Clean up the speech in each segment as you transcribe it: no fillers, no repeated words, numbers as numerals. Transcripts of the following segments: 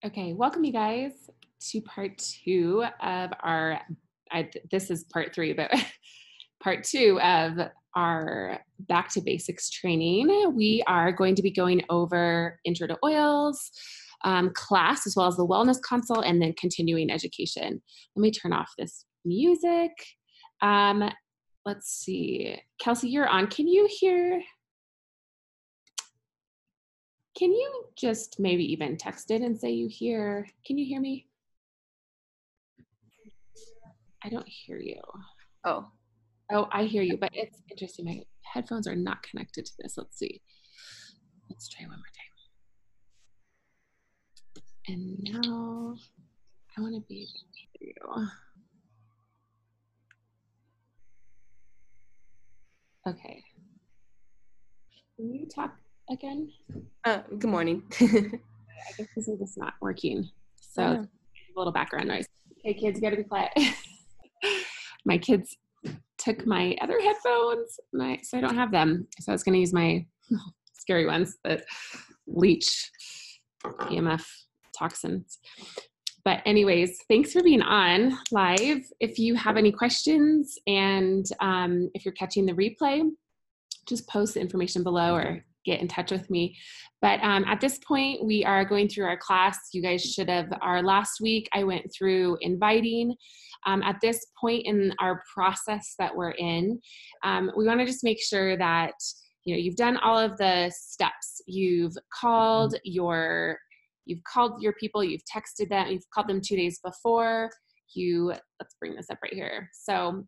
Okay, welcome you guys to part two of our, this is part three, but part two of our Back to Basics training. We are going to be going over Intro to Oils class, as well as the wellness consult, and then continuing education. Let me turn off this music. Let's see. Kelsey, you're on. Can you just maybe even text it and say you hear? Can you hear me? I don't hear you. Oh, I hear you, but it's interesting. My headphones are not connected to this. Let's see. Let's try one more time. And now I want to be able to hear you. Okay. Can you talk again? good morning. I guess this is just not working. So a little background noise. Okay, kids, you got to be quiet. My kids took my other headphones, so I don't have them. So I was going to use my scary ones that leach EMF toxins. But anyways, thanks for being on live. If you have any questions and if you're catching the replay, just post the information below or get in touch with me. But at this point, we are going through our class. You guys should have, our last week, I went through inviting. At this point in our process that we're in, we want to just make sure that you've done all of the steps. You've called your people, you've texted them, you've called them 2 days before. Let's bring this up right here. So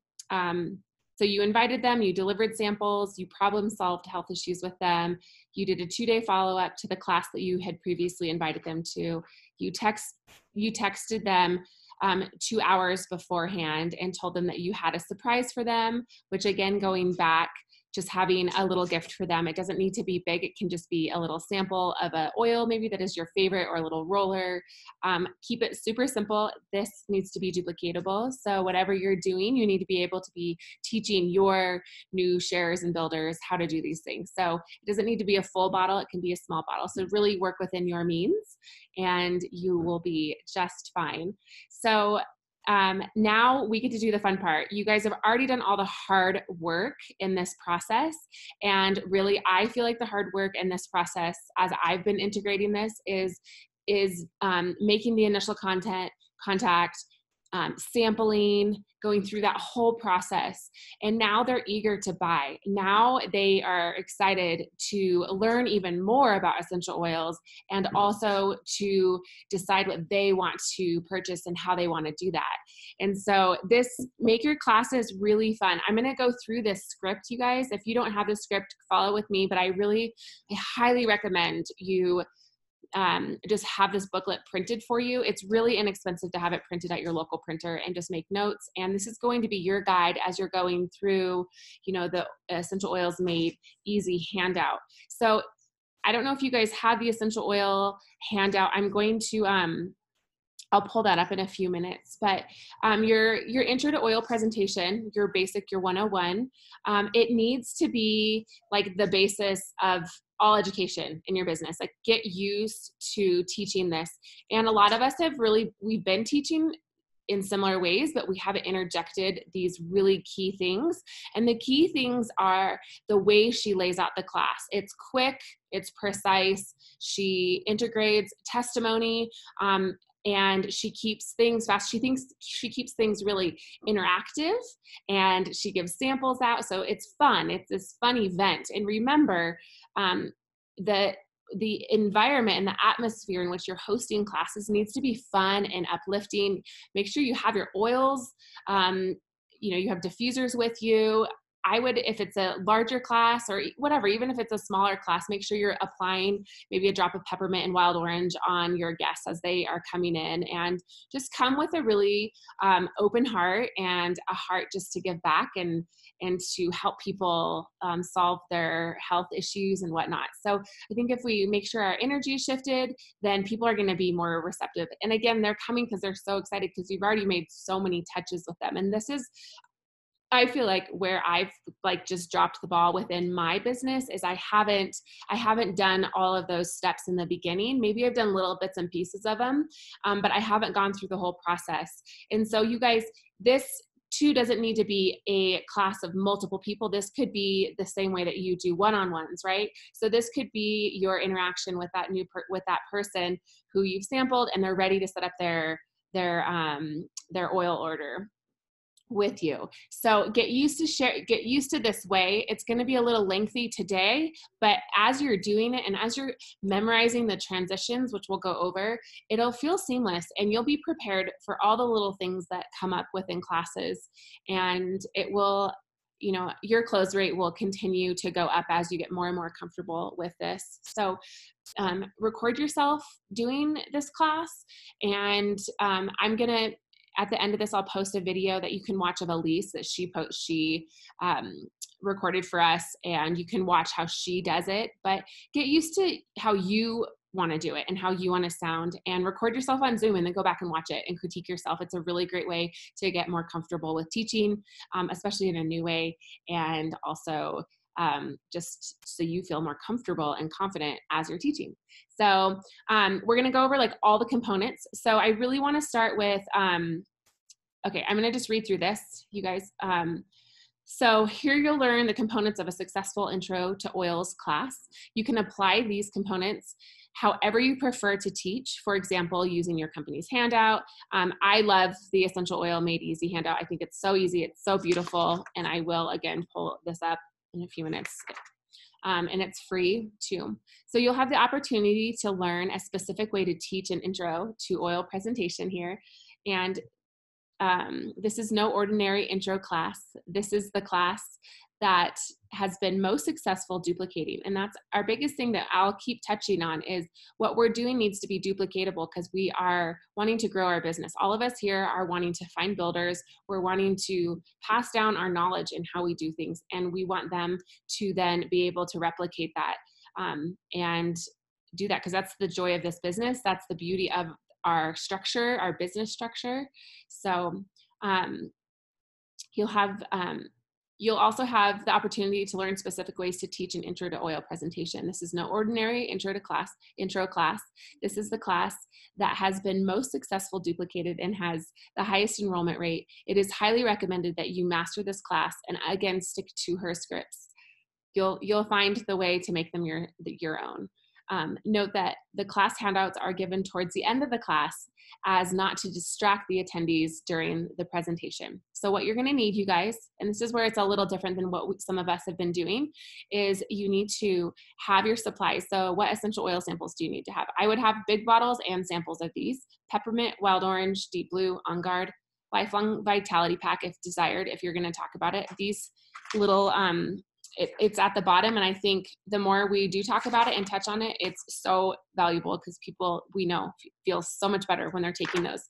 you invited them, you delivered samples, you problem solved health issues with them, you did a 2-day follow-up to the class that you had previously invited them to, you texted them 2 hours beforehand and told them that you had a surprise for them, which again, going back, just having a little gift for them. It doesn't need to be big. It can just be a little sample of an oil maybe that is your favorite, or a little roller. Keep it super simple. This needs to be duplicatable. So whatever you're doing, you need to be able to be teaching your new sharers and builders how to do these things. So it doesn't need to be a full bottle. It can be a small bottle. So really work within your means and you will be just fine. So now we get to do the fun part. You guys have already done all the hard work in this process. And really, I feel like the hard work in this process, as I've been integrating this, is making the initial contact, sampling, going through that whole process. And now they're eager to buy. Now they are excited to learn even more about essential oils and also to decide what they want to purchase and how they want to do that. And so make your classes really fun. I'm going to go through this script, you guys. If you don't have the script, follow with me, but I highly recommend you just have this booklet printed for you. It's really inexpensive to have it printed at your local printer and just make notes. And this is going to be your guide as you're going through, the Essential Oils Made Easy handout. So I don't know if you guys have the essential oil handout. I'm going to, I'll pull that up in a few minutes, but your intro to oil presentation, your basic, your 101, it needs to be like the basis of all education in your business. Like, get used to teaching this. And a lot of us we've been teaching in similar ways, but we haven't interjected these really key things. And the key things are the way she lays out the class. It's quick, it's precise, she integrates testimony, and she keeps things fast. She keeps things really interactive, and she gives samples out. So it's fun. It's this fun event. And remember, the environment and the atmosphere in which you're hosting classes needs to be fun and uplifting. Make sure you have your oils, you have diffusers with you. I would, if it's a larger class or whatever, even if it's a smaller class, make sure you're applying maybe a drop of peppermint and wild orange on your guests as they are coming in, and just come with a really open heart and a heart just to give back and to help people solve their health issues and whatnot. So I think if we make sure our energy is shifted, then people are going to be more receptive. And again, they're coming because they're so excited because you've already made so many touches with them. And this is I feel like where I've like just dropped the ball within my business is I haven't done all of those steps in the beginning. Maybe I've done little bits and pieces of them, but I haven't gone through the whole process. And so you guys, this too doesn't need to be a class of multiple people. This could be the same way that you do one-on-ones, right? So this could be your interaction with that with that person who you've sampled, and they're ready to set up their oil order with you. So get used to this way. It's going to be a little lengthy today, but as you're doing it and as you're memorizing the transitions, which we'll go over, it'll feel seamless and you'll be prepared for all the little things that come up within classes. And it will, you know, your close rate will continue to go up as you get more and more comfortable with this. So record yourself doing this class, and I'm going to, at the end of this, I'll post a video that you can watch of Elise that she recorded for us, and you can watch how she does it. But get used to how you want to do it and how you want to sound, and record yourself on Zoom and then go back and watch it and critique yourself. It's a really great way to get more comfortable with teaching, especially in a new way, and also just so you feel more comfortable and confident as you're teaching. So we're going to go over like all the components. So I really want to start with, okay, I'm going to just read through this, you guys. So here you'll learn the components of a successful intro to oils class. You can apply these components however you prefer to teach. For example, using your company's handout. I love the Essential Oil Made Easy handout. I think it's so easy. It's so beautiful. And I will, again, pull this up in a few minutes. And it's free too. So you'll have the opportunity to learn a specific way to teach an intro to oil presentation here. And this is no ordinary intro class. This is the class that has been most successful duplicating. And that's our biggest thing that I'll keep touching on, is what we're doing needs to be duplicatable, because we are wanting to grow our business. All of us here are wanting to find builders. We're wanting to pass down our knowledge in how we do things. And we want them to then be able to replicate that and do that, because that's the joy of this business. That's the beauty of our structure, our business structure. So you'll also have the opportunity to learn specific ways to teach an intro to oil presentation. This is no ordinary intro class. This is the class that has been most successful duplicated and has the highest enrollment rate. It is highly recommended that you master this class and again, stick to her scripts. You'll find the way to make them your own. Note that the class handouts are given towards the end of the class as not to distract the attendees during the presentation. So what you're going to need, you guys, and this is where it's a little different than what some of us have been doing, is you need to have your supplies. So what essential oil samples do you need to have? I would have big bottles and samples of these: peppermint, wild orange, deep blue, On Guard, lifelong vitality pack if desired, if you're going to talk about it. These little it's at the bottom, and I think the more we do talk about it and touch on it, it's so valuable, because people, we know, feel so much better when they're taking those.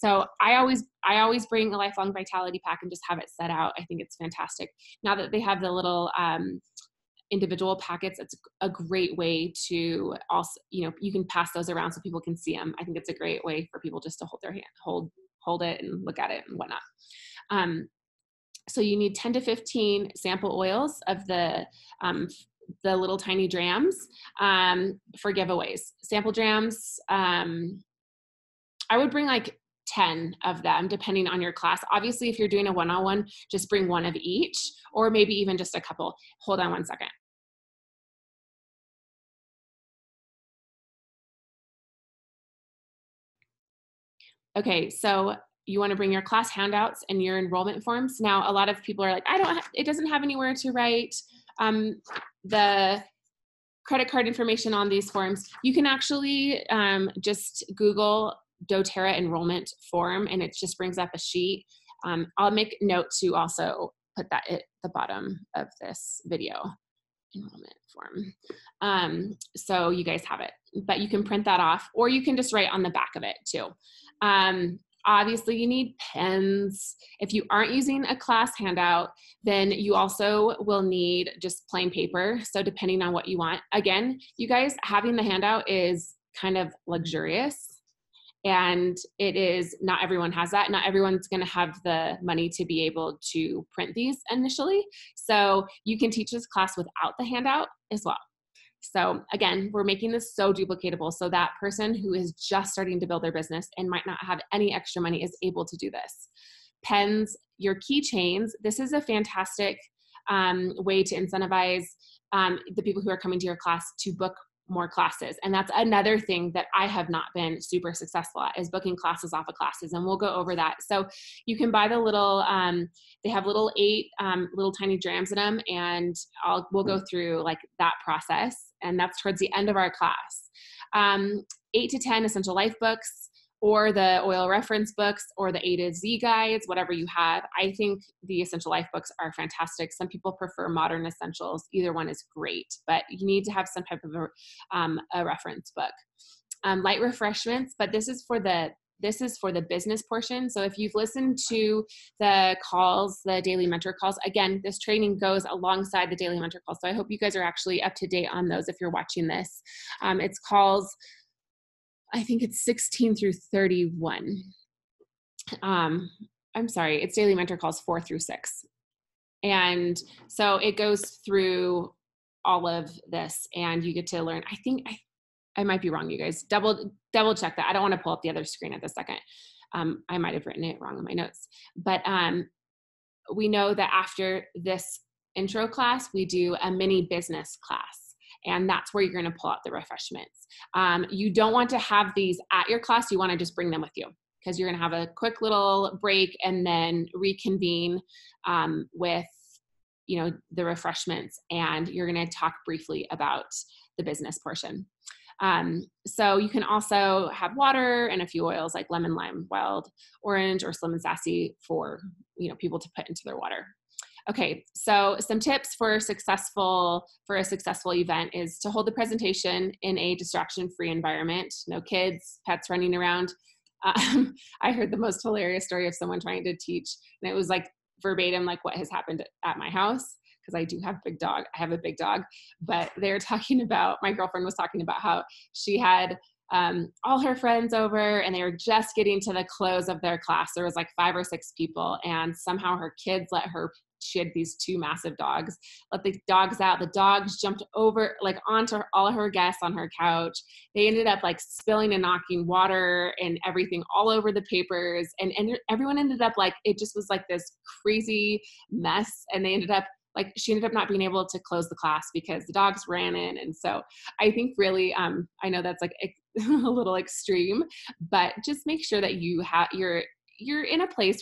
So I always bring a lifelong vitality pack and just have it set out. I think it's fantastic. Now that they have the little individual packets, it's a great way to also, you know, you can pass those around so people can see them. I think it's a great way for people just to hold their hand, hold it and look at it and whatnot. So you need 10 to 15 sample oils of the little tiny drams for giveaways. Sample drams, I would bring like 10 of them depending on your class. Obviously, if you're doing a one-on-one, just bring one of each, or maybe even just a couple. Hold on one second. Okay, so you want to bring your class handouts and your enrollment forms. Now, a lot of people are like, it doesn't have anywhere to write the credit card information on these forms. You can actually just Google dōTERRA enrollment form, and it just brings up a sheet. I'll make note to also put that at the bottom of this video, enrollment form. So you guys have it, but you can print that off, or you can just write on the back of it too. Obviously you need pens. If you aren't using a class handout, then you also will need just plain paper. So depending on what you want, again, you guys, having the handout is kind of luxurious. And it is, not everyone has that. Not everyone's going to have the money to be able to print these initially. So you can teach this class without the handout as well. So again, we're making this so duplicatable so that person who is just starting to build their business and might not have any extra money is able to do this. Pens, your keychains, this is a fantastic way to incentivize the people who are coming to your class to book more classes. And that's another thing that I have not been super successful at, is booking classes off of classes. And we'll go over that. So you can buy the little, they have little 8 little tiny drams in them, and we'll go through like that process. And that's towards the end of our class. 8 to 10 essential life books, or the oil reference books, or the A to Z guides, whatever you have. I think the essential life books are fantastic. Some people prefer modern essentials. Either one is great, but you need to have some type of a reference book. Light refreshments, but this is for the business portion. So if you've listened to the calls, the daily mentor calls, again, this training goes alongside the daily mentor calls. So I hope you guys are actually up to date on those if you're watching this. It's calls, I think it's 16 through 31. I'm sorry, it's daily mentor calls 4 through 6. And so it goes through all of this, and you get to learn. I think I might be wrong, you guys. Double check that. I don't want to pull up the other screen at this second. I might have written it wrong in my notes. But we know that after this intro class, we do a mini business class. And that's where you're going to pull out the refreshments. You don't want to have these at your class. You want to just bring them with you, because you're going to have a quick little break and then reconvene with, the refreshments. And you're going to talk briefly about the business portion. So you can also have water and a few oils like lemon, lime, wild orange, or slim and sassy for, people to put into their water. Okay, so some tips for a successful event is to hold the presentation in a distraction-free environment. No kids, pets running around. I heard the most hilarious story of someone trying to teach, and it was like verbatim, like what has happened at my house, because I do have a big dog. I have a big dog, but they're talking about, my girlfriend was talking about how she had all her friends over, and they were just getting to the close of their class. There was like 5 or 6 people, and somehow her kids she had these 2 massive dogs, let the dogs out. The dogs jumped over, like onto all her guests on her couch. They ended up like spilling and knocking water and everything all over the papers. And everyone ended up like, it just was like this crazy mess. And she ended up not being able to close the class because the dogs ran in. And so I think really, I know that's like a little extreme, but just make sure that you're in a place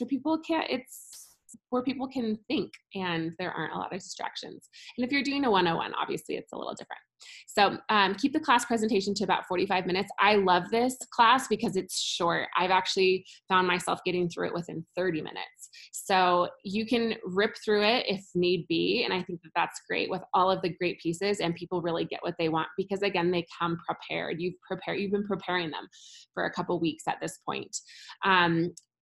where people can think and there aren't a lot of distractions. And if you're doing a 101, obviously it's a little different. So keep the class presentation to about 45 minutes. I love this class because it's short. I've actually found myself getting through it within 30 minutes. So you can rip through it if need be. And I think that that's great with all of the great pieces, and people really get what they want because, again, they come prepared. You've been preparing them for a couple weeks at this point.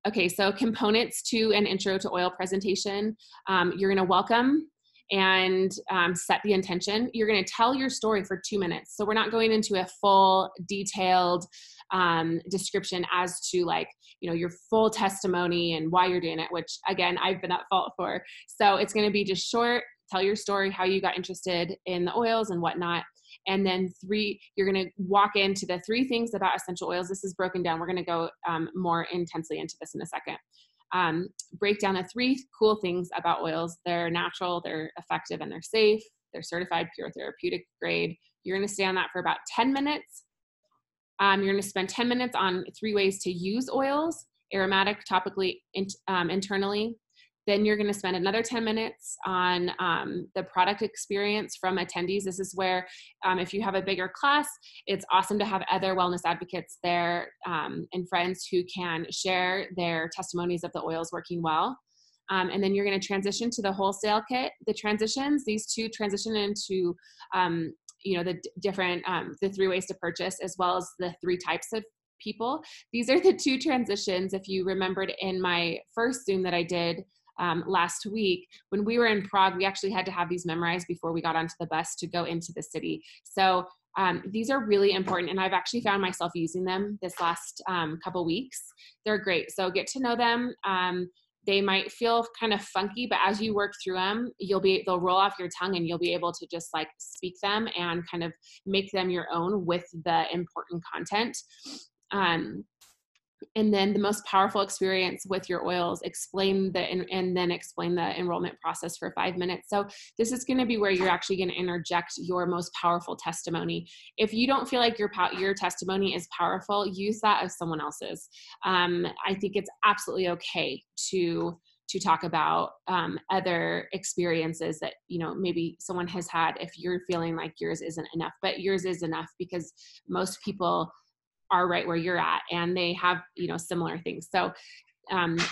Okay, so components to an intro to oil presentation. You're going to welcome and set the intention. You're going to tell your story for 2 minutes. So we're not going into a full detailed description as to your full testimony and why you're doing it, which again, I've been at fault for. So it's going to be just short, tell your story, how you got interested in the oils and whatnot. And then 3, you're going to walk into the 3 things about essential oils. This is broken down. We're going to go more intensely into this in a second. Break down the 3 cool things about oils. They're natural, they're effective, and they're safe. They're certified pure therapeutic grade. You're going to stay on that for about 10 minutes. You're going to spend 10 minutes on 3 ways to use oils, aromatic, topically, internally. Then you're going to spend another 10 minutes on the product experience from attendees. This is where if you have a bigger class, it's awesome to have other wellness advocates there and friends who can share their testimonies of the oils working well. And then you're going to transition to the wholesale kit. These 2 transition into the different, the 3 ways to purchase, as well as the 3 types of people. These are the 2 transitions. If you remembered in my first Zoom that I did last week, when we were in Prague, we actually had to have these memorized before we got onto the bus to go into the city. So These are really important, and I've actually found myself using them this last couple weeks. They're great. So get to know them. They might feel kind of funky, but as you work through them, they'll roll off your tongue and you'll be able to just like speak them and kind of make them your own with the important content. And then the most powerful experience with your oils, and then explain the enrollment process for 5 minutes. So this is going to be where you're actually going to interject your most powerful testimony. If you don't feel like your testimony is powerful, use that as someone else's. I think it's absolutely okay to talk about other experiences that, maybe someone has had if you're feeling like yours isn't enough, but yours is enough because most people are right where you're at and they have, similar things. So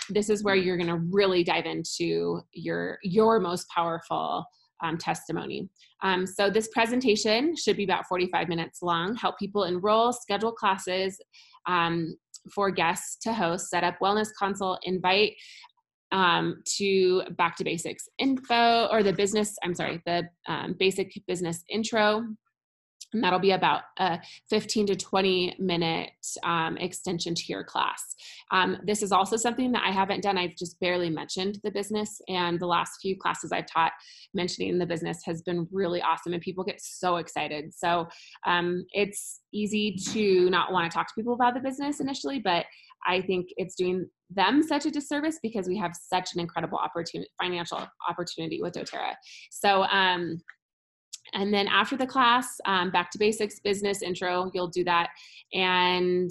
this is where you're going to really dive into your most powerful testimony. So this presentation should be about 45 minutes long, help people enroll, schedule classes for guests to host, set up wellness consult, invite to back to basics info or the basic business intro. And that'll be about a 15 to 20 minute extension to your class. This is also something that I haven't done. I've just barely mentioned the business, and the last few classes I've taught mentioning the business has been really awesome, and people get so excited. So it's easy to not want to talk to people about the business initially, but I think it's doing them such a disservice because we have such an incredible financial opportunity with doTERRA. So, and then after the class, back to basics, business intro, you'll do that. And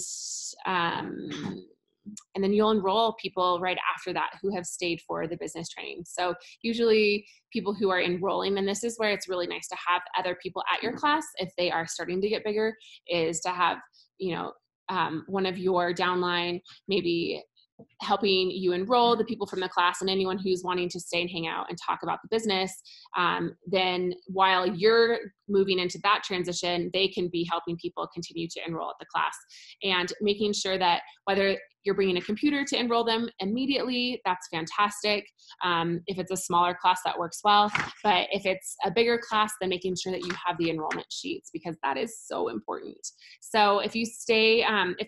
then you'll enroll people right after that who have stayed for the business training. So usually people who are enrolling, and this is where it's really nice to have other people at your class if they are starting to get bigger, is to have, one of your downline maybe helping you enroll the people from the class and anyone who's wanting to stay and hang out and talk about the business. Then while you're moving into that transition, they can be helping people continue to enroll at the class and making sure that whether you're bringing a computer to enroll them immediately, that's fantastic. If it's a smaller class, that works well. But if it's a bigger class, then making sure that you have the enrollment sheets, because that is so important. So if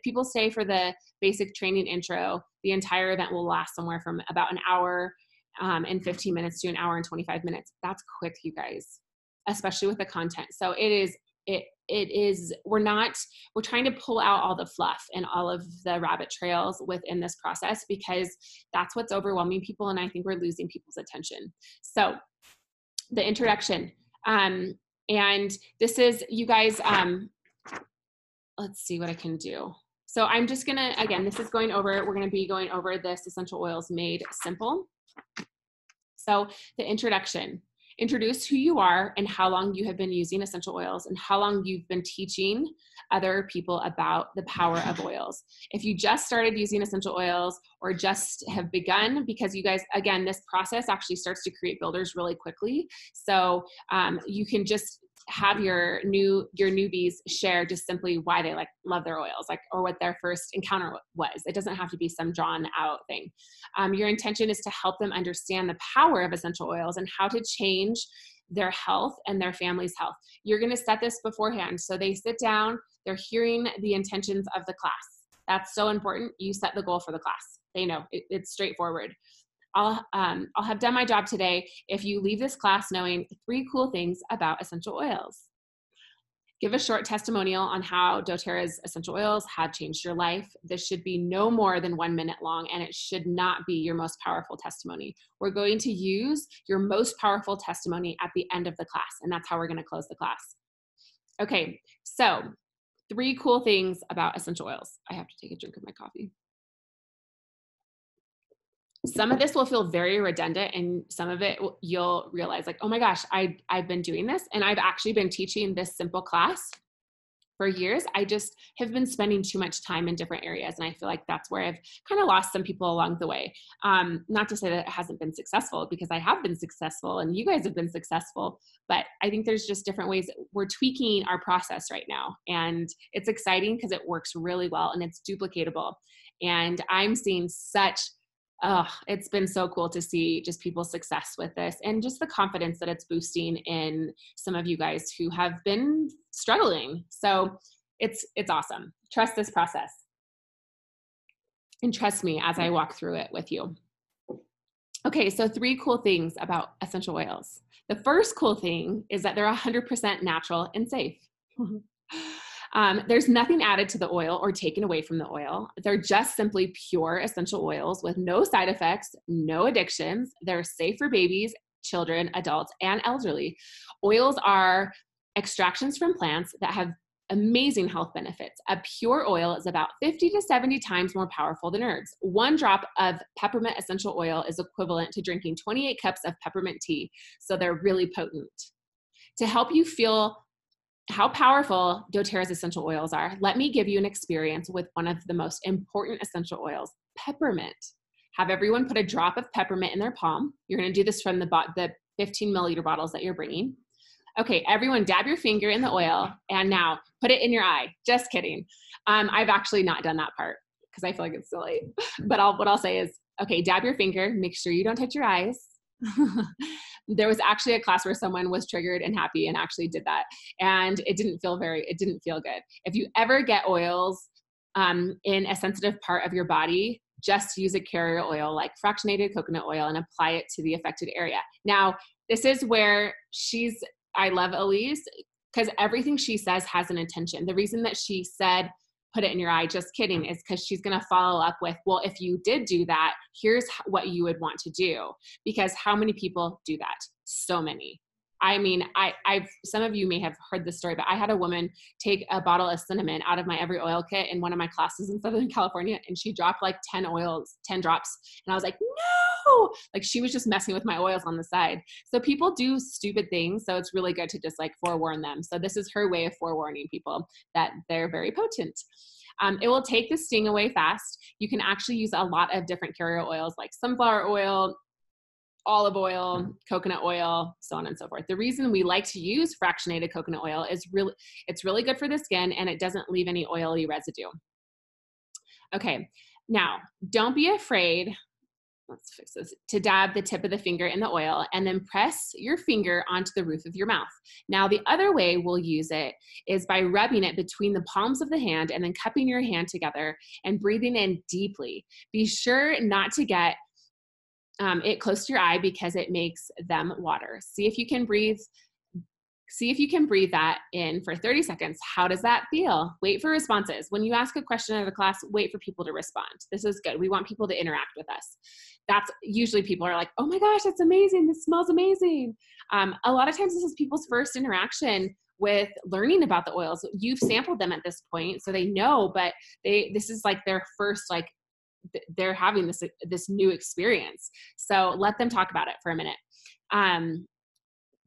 people stay for the basic training intro, the entire event will last somewhere from about an hour and 15 minutes to an hour and 25 minutes. That's quick, you guys, especially with the content. So we're trying to pull out all the fluff and all of the rabbit trails within this process, because that's what's overwhelming people. And I think we're losing people's attention. So the introduction, and this is, you guys, let's see what I can do. So I'm just going to, again, we're going to be going over this essential oils made simple. So the introduction. Introduce who you are and how long you have been using essential oils and how long you've been teaching other people about the power of oils. If you just started using essential oils or just have begun, because you guys, again, this process actually starts to create builders really quickly. So you can just have your newbies share just simply why they love their oils, or what their first encounter was. It doesn't have to be some drawn out thing. Your intention is to help them understand the power of essential oils and how to change their health and their family's health. You're going to set this beforehand. So they sit down, they're hearing the intentions of the class. That's so important. You set the goal for the class. They know it's straightforward. I'll have done my job today if you leave this class knowing 3 cool things about essential oils. Give a short testimonial on how doTERRA's essential oils have changed your life. This should be no more than 1 minute long, and it should not be your most powerful testimony. We're going to use your most powerful testimony at the end of the class, and that's how we're going to close the class. Okay, so 3 cool things about essential oils. I have to take a drink of my coffee. Some of this will feel very redundant, and some of it you'll realize oh my gosh, I've been doing this, and I've actually been teaching this simple class for years. I just have been spending too much time in different areas, and I feel like that's where I've kind of lost some people along the way. Not to say that it hasn't been successful, because I have been successful and you guys have been successful, but I think there's just different ways. We're tweaking our process right now, and it's exciting because it works really well and it's duplicatable. And I'm seeing it's been so cool to see just people's success with this, and just the confidence that it's boosting in some of you guys who have been struggling. So it's awesome. Trust this process. And trust me as I walk through it with you. Okay, so 3 cool things about essential oils. The first cool thing is that they're 100% natural and safe. There's nothing added to the oil or taken away from the oil. They're just simply pure essential oils with no side effects, no addictions. They're safe for babies, children, adults, and elderly. Oils are extractions from plants that have amazing health benefits. A pure oil is about 50 to 70 times more powerful than herbs. 1 drop of peppermint essential oil is equivalent to drinking 28 cups of peppermint tea. So they're really potent. To help you feel how powerful doTERRA's essential oils are, let me give you an experience with one of the most important essential oils, peppermint. Have everyone put a drop of peppermint in their palm. You're going to do this from the 15 milliliter bottles that you're bringing. Okay, everyone dab your finger in the oil and now put it in your eye. Just kidding. I've actually not done that part because I feel like it's silly. But what I'll say is, okay, dab your finger. Make sure you don't touch your eyes. There was actually a class where someone was triggered and happy and actually did that. And it didn't feel good. If you ever get oils in a sensitive part of your body, just use a carrier oil like fractionated coconut oil and apply it to the affected area. Now, this is where I love Elise because everything she says has an intention. The reason that she said, put it in your eye, just kidding, is because she's going to follow up with, well, if you did do that, here's what you would want to do. Because how many people do that? So many. I mean, some of you may have heard this story, but I had a woman take a bottle of cinnamon out of my every oil kit in one of my classes in Southern California, and she dropped like 10 drops. And I was like, no, like she was just messing with my oils on the side. So people do stupid things. So it's really good to just like forewarn them. So this is her way of forewarning people that they're very potent. It will take the sting away fast. You can actually use a lot of different carrier oils like sunflower oil, olive oil, coconut oil, so on and so forth. The reason we like to use fractionated coconut oil is it's really good for the skin and it doesn't leave any oily residue. Okay, now don't be afraid, let's fix this, to dab the tip of the finger in the oil and then press your finger onto the roof of your mouth. Now the other way we'll use it is by rubbing it between the palms of the hand and then cupping your hand together and breathing in deeply. Be sure not to get it close to your eye because it makes them water. See if you can breathe that in for 30 seconds. How does that feel? Wait for responses. When you ask a question at a class, wait for people to respond. This is good. We want people to interact with us. That's usually people are like, oh my gosh, that's amazing. This smells amazing. A lot of times this is people's first interaction with learning about the oils. You've sampled them at this point, so they know, but this is like their first, like, they're having this new experience. So let them talk about it for a minute.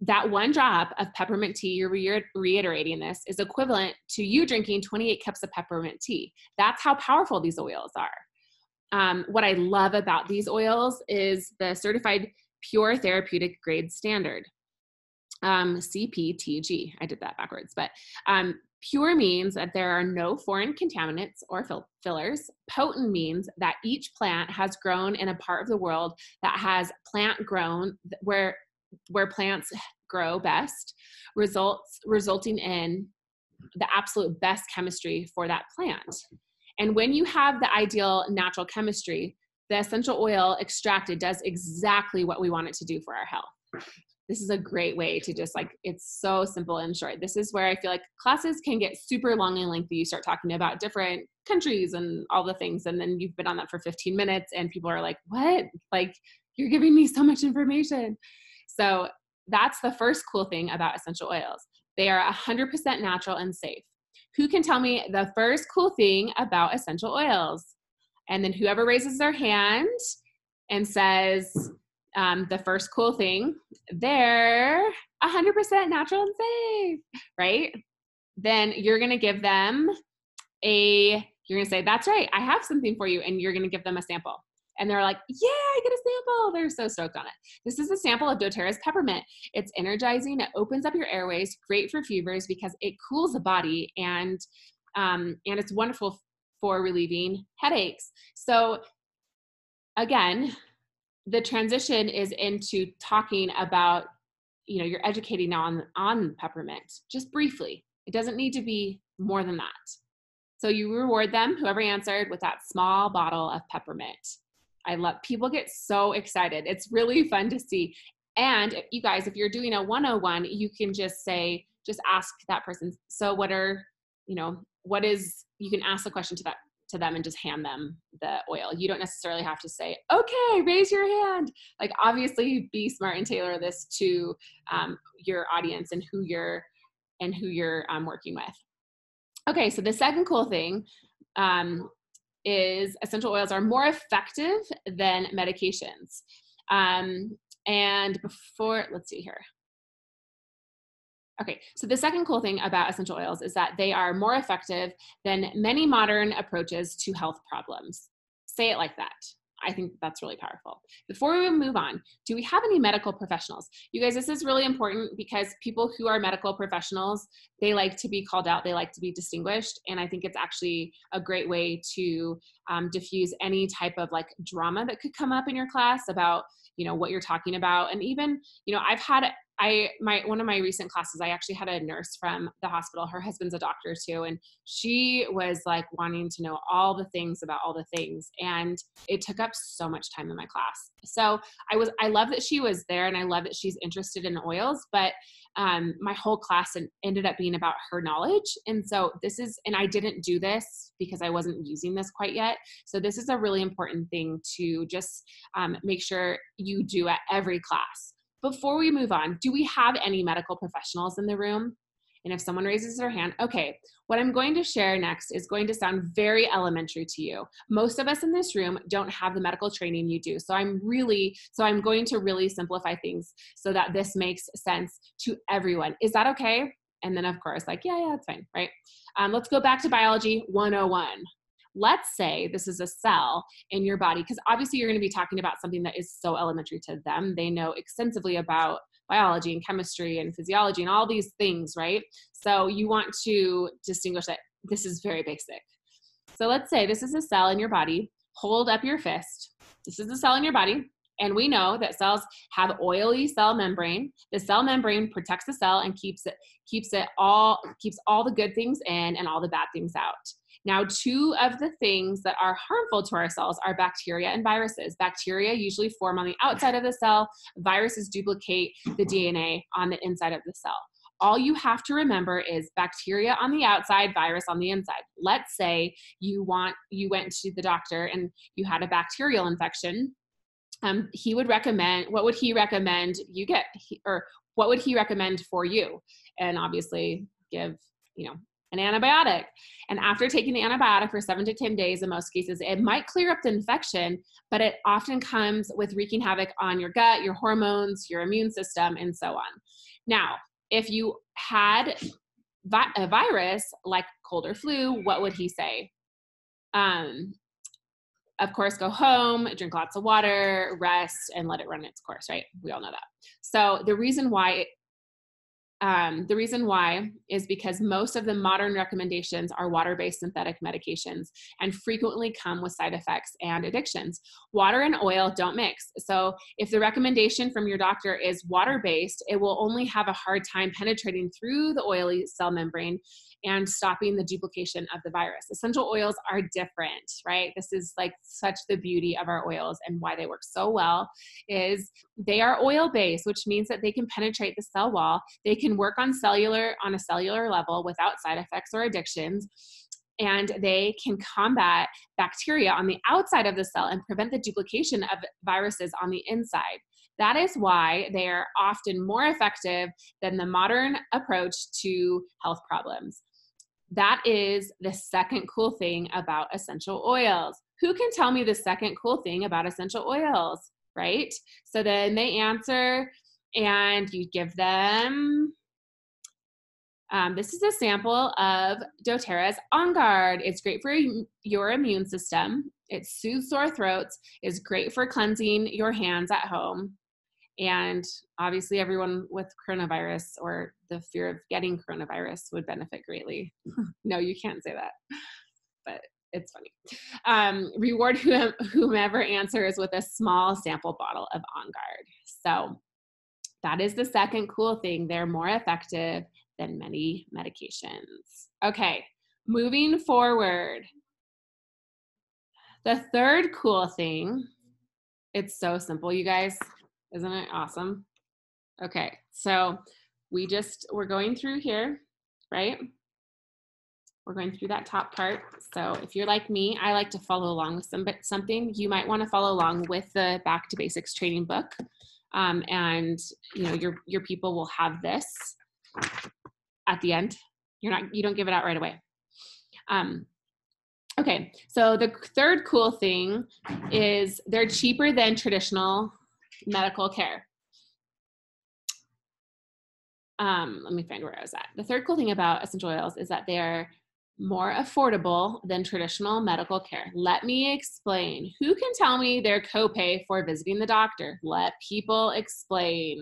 That 1 drop of peppermint tea, you're reiterating this, is equivalent to you drinking 28 cups of peppermint tea. That's how powerful these oils are. What I love about these oils is the certified pure therapeutic grade standard, CPTG. I did that backwards, but pure means that there are no foreign contaminants or fillers. Potent means that each plant has grown in a part of the world that has plant grown where plants grow best, resulting in the absolute best chemistry for that plant. And when you have the ideal natural chemistry, the essential oil extracted does exactly what we want it to do for our health. This is a great way to just like, it's so simple and short. This is where I feel like classes can get super long and lengthy. You start talking about different countries and all the things, and then you've been on that for 15 minutes and people are like, what? Like, you're giving me so much information. So that's the first cool thing about essential oils. They are 100% natural and safe. Who can tell me the first cool thing about essential oils? And then whoever raises their hand and says the first cool thing, they're 100% natural and safe, right? Then you're going to give them you're going to say, that's right, I have something for you. And you're going to give them a sample. And they're like, yeah, I get a sample. They're so stoked on it. This is a sample of doTERRA's peppermint. It's energizing. It opens up your airways, great for fevers because it cools the body, and it's wonderful for relieving headaches. So again, the transition is into talking about, you're educating now on peppermint, just briefly. It doesn't need to be more than that. So you reward them, whoever answered, with that small bottle of peppermint. I love, people get so excited. It's really fun to see. And you guys, if you're doing a 101, you can just say, just ask that person. So what are, what is, you can ask the question to them and just hand them the oil. You don't necessarily have to say, okay, raise your hand. Like, obviously be smart and tailor this to your audience and who you're working with. Okay, so the second cool thing is essential oils are more effective than medications. And before, let's see here. Okay, so the second cool thing about essential oils is that they are more effective than many modern approaches to health problems. Say it like that. I think that's really powerful. Before we move on, do we have any medical professionals? You guys, this is really important because people who are medical professionals, they like to be called out, they like to be distinguished. And I think it's actually a great way to diffuse any type of like drama that could come up in your class about, what you're talking about. And even, I've had, one of my recent classes, I actually had a nurse from the hospital. Her husband's a doctor too. And she was like wanting to know all the things about all the things. And it took up so much time in my class. So I love that she was there and I love that she's interested in oils, but my whole class ended up being about her knowledge. And so and I didn't do this because I wasn't using this quite yet. So this is a really important thing to just make sure you do at every class. Before we move on, do we have any medical professionals in the room? And if someone raises their hand, okay, what I'm going to share next is going to sound very elementary to you. Most of us in this room don't have the medical training you do. So I'm going to really simplify things so that this makes sense to everyone. Is that okay? And then of course, like, yeah, it's fine, right? Let's go back to biology 101. Let's say this is a cell in your body, because obviously you're going to be talking about something that is so elementary to them. They know extensively about biology and chemistry and physiology and all these things, right? So you want to distinguish that this is very basic. So let's say this is a cell in your body. Hold up your fist. This is a cell in your body. And we know that cells have oily cell membrane. The cell membrane protects the cell and keeps all the good things in and all the bad things out. Now, two of the things that are harmful to our cells are bacteria and viruses. Bacteria usually form on the outside of the cell. Viruses duplicate the DNA on the inside of the cell. All you have to remember is bacteria on the outside, virus on the inside. Let's say you went to the doctor and you had a bacterial infection. He would recommend, what would he recommend you get, or what would he recommend for you? And obviously give, an antibiotic. And after taking the antibiotic for 7 to 10 days, in most cases, it might clear up the infection, but it often comes with wreaking havoc on your gut, your hormones, your immune system, and so on. Now, if you had a virus like cold or flu, what would he say? Of course, go home, drink lots of water, rest, and let it run its course, right? We all know that. So the reason why is because most of the modern recommendations are water-based synthetic medications and frequently come with side effects and addictions. Water and oil don't mix. So if the recommendation from your doctor is water-based, it will only have a hard time penetrating through the oily cell membrane and stopping the duplication of the virus. Essential oils are different, right? This is like such the beauty of our oils and why they work so well is they are oil-based, which means that they can penetrate the cell wall. They can work on a cellular level without side effects or addictions. And they can combat bacteria on the outside of the cell and prevent the duplication of viruses on the inside. That is why they are often more effective than the modern approach to health problems. That is the second cool thing about essential oils. Who can tell me the second cool thing about essential oils, right? So then they answer and you give them, this is a sample of dōTERRA's On Guard. It's great for your immune system. It soothes sore throats. It's great for cleansing your hands at home. And obviously everyone with coronavirus or the fear of getting coronavirus would benefit greatly. No, you can't say that, but it's funny. Reward whomever answers with a small sample bottle of On Guard. So that is the second cool thing. They're more effective than many medications. Okay, moving forward. The third cool thing, it's so simple, you guys. Isn't it awesome? Okay, so we're going through here, right? We're going through that top part. So if you're like me, I like to follow along with something. You might want to follow along with the Back to Basics training book. And you know, your people will have this at the end. You don't give it out right away. Okay, so the third cool thing is they're cheaper than traditional medical care. Let me find where I was at. The third cool thing about essential oils is that they're more affordable than traditional medical care. Let me explain. Who can tell me their copay for visiting the doctor? Let people explain.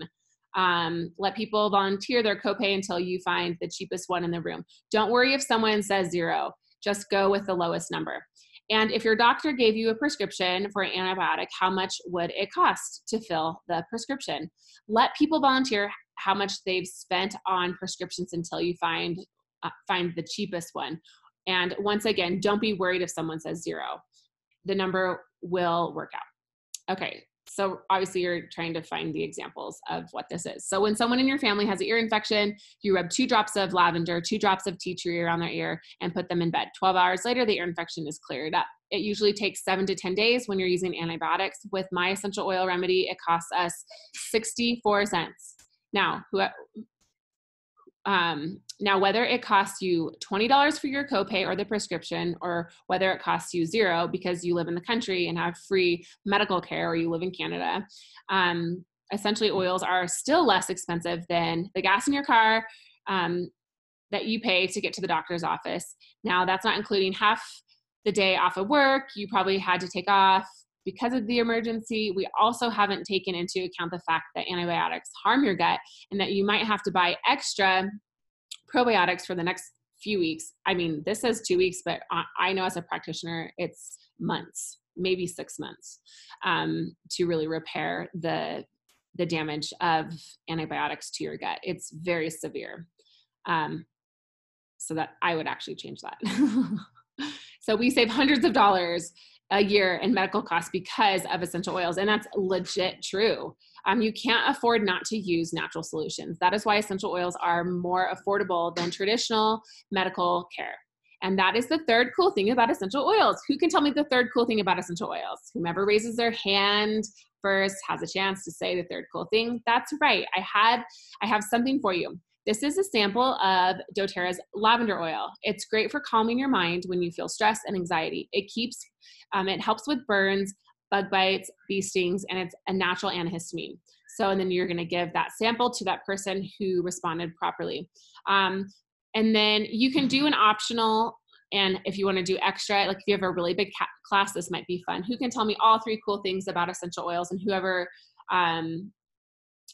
Let people volunteer their copay until you find the cheapest one in the room. Don't worry if someone says 0. Just go with the lowest number. And if your doctor gave you a prescription for an antibiotic, how much would it cost to fill the prescription? Let people volunteer how much they've spent on prescriptions until you find the cheapest one. And once again, don't be worried if someone says 0. The number will work out. Okay, so obviously you're trying to find the examples of what this is. So when someone in your family has an ear infection, you rub 2 drops of lavender, 2 drops of tea tree around their ear and put them in bed. 12 hours later, the ear infection is cleared up. It usually takes 7 to 10 days when you're using antibiotics. With my essential oil remedy, it costs us 64 cents. Now, whether it costs you $20 for your copay or the prescription, or whether it costs you 0 because you live in the country and have free medical care, or you live in Canada, essentially oils are still less expensive than the gas in your car that you pay to get to the doctor's office. Now, that's not including half the day off of work you probably had to take off because of the emergency. We also haven't taken into account the fact that antibiotics harm your gut and that you might have to buy extra probiotics for the next few weeks. I mean, this says 2 weeks, but I know as a practitioner, it's months, maybe 6 months, to really repair the damage of antibiotics to your gut. It's very severe. So that I would actually change that. So we save hundreds of dollars a year in medical costs because of essential oils. And that's legit true. You can't afford not to use natural solutions. That is why essential oils are more affordable than traditional medical care. And that is the third cool thing about essential oils. Who can tell me the third cool thing about essential oils? Whomever raises their hand first has a chance to say the third cool thing. That's right. I have something for you. This is a sample of dōTERRA's lavender oil. It's great for calming your mind when you feel stress and anxiety. It helps with burns, bug bites, bee stings, and it's a natural antihistamine. So, and then you're going to give that sample to that person who responded properly. And then you can do an optional, and if you want to do extra, like if you have a really big class, this might be fun. Who can tell me all 3 cool things about essential oils? And whoever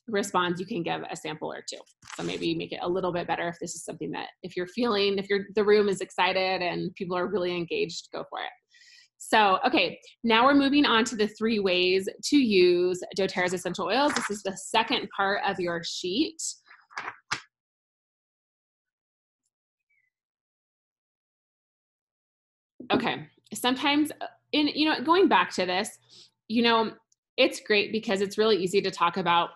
responds, you can give a sample or 2. So maybe make it a little bit better if this is something that if the room is excited and people are really engaged, go for it. So, okay, now we're moving on to the 3 ways to use dōTERRA's essential oils. This is the second part of your sheet. Okay, sometimes, going back to this, it's great because it's really easy to talk about,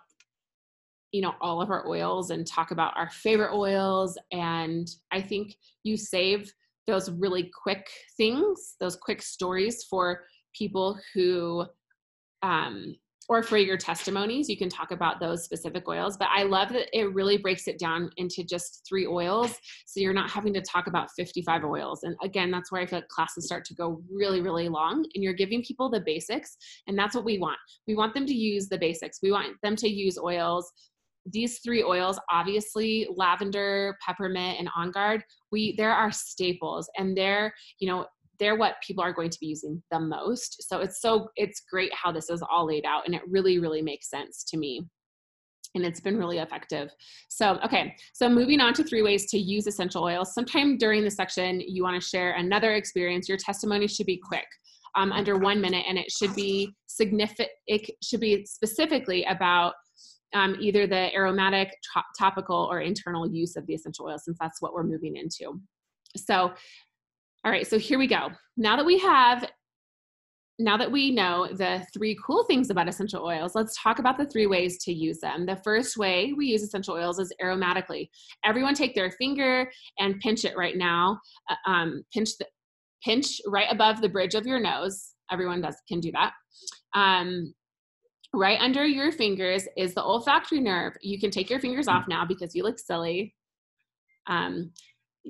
all of our oils and talk about our favorite oils. And I think you save those really quick things, those quick stories for people who, or for your testimonies, you can talk about those specific oils. But I love that it really breaks it down into just 3 oils. So you're not having to talk about 55 oils. And again, that's where I feel like classes start to go really, really long, and you're giving people the basics. And that's what we want. We want them to use the basics. We want them to use oils. These 3 oils, obviously lavender, peppermint, and On Guard, they're our staples, and they're what people are going to be using the most. So it's great how this is all laid out, and it really, really makes sense to me. And it's been really effective. So, okay. So moving on to 3 ways to use essential oils. Sometime during the section, you want to share another experience. Your testimony should be quick, under 1 minute, and it should be significant. It should be specifically about either the aromatic, topical, or internal use of the essential oils, since that's what we're moving into. So, all right, so here we go. Now that we know the 3 cool things about essential oils, let's talk about the 3 ways to use them. The first way we use essential oils is aromatically. Everyone take their finger and pinch it right now. Pinch right above the bridge of your nose. Everyone can do that. Right under your fingers is the olfactory nerve. You can take your fingers off now because you look silly.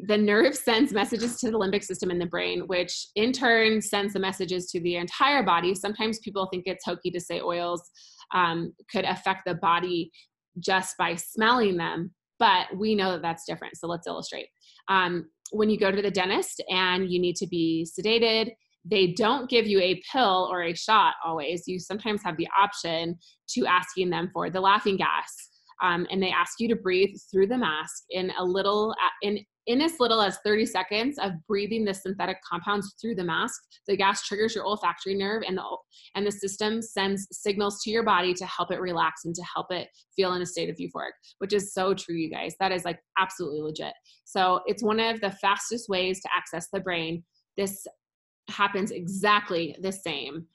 The nerve sends messages to the limbic system in the brain, which in turn sends the messages to the entire body. Sometimes people think it's hokey to say oils could affect the body just by smelling them, but we know that that's different. So let's illustrate. When you go to the dentist and you need to be sedated, they don't give you a pill or a shot always. You sometimes have the option to asking them for the laughing gas. And they ask you to breathe through the mask in as little as 30 seconds of breathing the synthetic compounds through the mask. The gas triggers your olfactory nerve, and the system sends signals to your body to help it relax and to help it feel in a state of euphoric, which is so true, you guys. That is like absolutely legit. So it's one of the fastest ways to access the brain. This happens exactly the same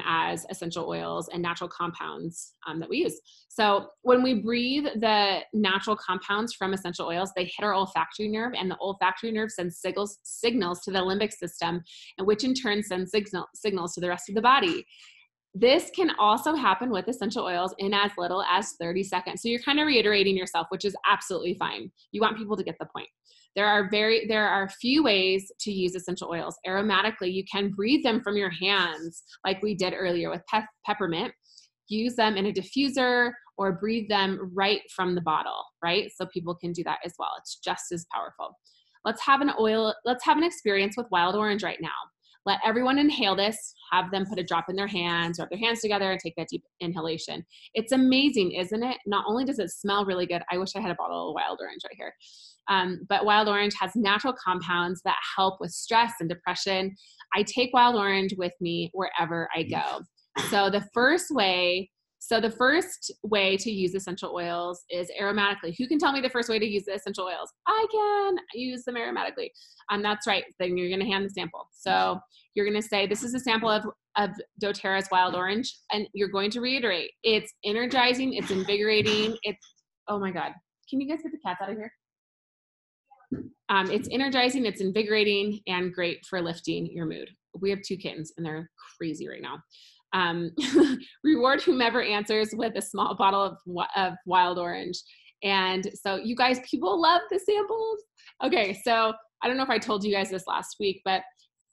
as essential oils and natural compounds that we use. So when we breathe the natural compounds from essential oils, they hit our olfactory nerve, and the olfactory nerve sends signals to the limbic system, and which in turn sends signals to the rest of the body. This can also happen with essential oils in as little as 30 seconds. So you're kind of reiterating yourself, which is absolutely fine. You want people to get the point. There are a few ways to use essential oils. Aromatically, you can breathe them from your hands like we did earlier with peppermint. Use them in a diffuser or breathe them right from the bottle, right? So people can do that as well. It's just as powerful. Let's have an experience with wild orange right now. Let everyone inhale this, have them put a drop in their hands, rub their hands together, and take that deep inhalation. It's amazing, isn't it? Not only does it smell really good, I wish I had a bottle of wild orange right here, but wild orange has natural compounds that help with stress and depression. I take wild orange with me wherever I go. So the first way to use essential oils is aromatically. Who can tell me the first way to use the essential oils? I can use them aromatically. That's right. Then you're going to hand the sample. So you're going to say, this is a sample of dōTERRA's wild orange. And you're going to reiterate, it's energizing, it's invigorating. Oh my God. Can you guys get the cats out of here? It's energizing, it's invigorating, and great for lifting your mood. We have 2 kittens and they're crazy right now. Reward whomever answers with a small bottle of wild orange. And so you guys, people love the samples. Okay, so I don't know if I told you guys this last week, but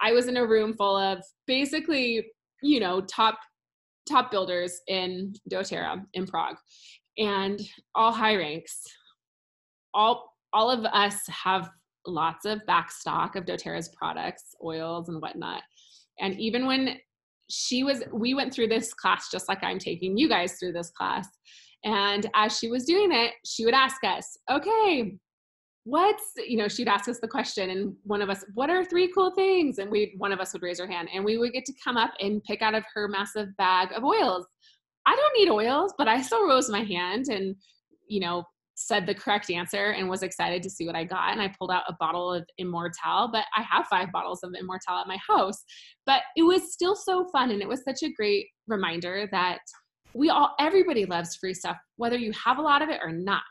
I was in a room full of basically, top builders in dōTERRA in Prague, and all high ranks. All of us have lots of back stock of dōTERRA's products, oils and whatnot. And even when we went through this class just like I'm taking you guys through this class. And as she was doing it, she would ask us, okay, she'd ask us the question, and one of us, what are 3 cool things? And one of us would raise her hand, and we would get to come up and pick out of her massive bag of oils. I don't need oils, but I still rose my hand and, said the correct answer and was excited to see what I got. And I pulled out a bottle of Immortelle, but I have 5 bottles of Immortelle at my house. But it was still so fun. And it was such a great reminder that everybody loves free stuff, whether you have a lot of it or not,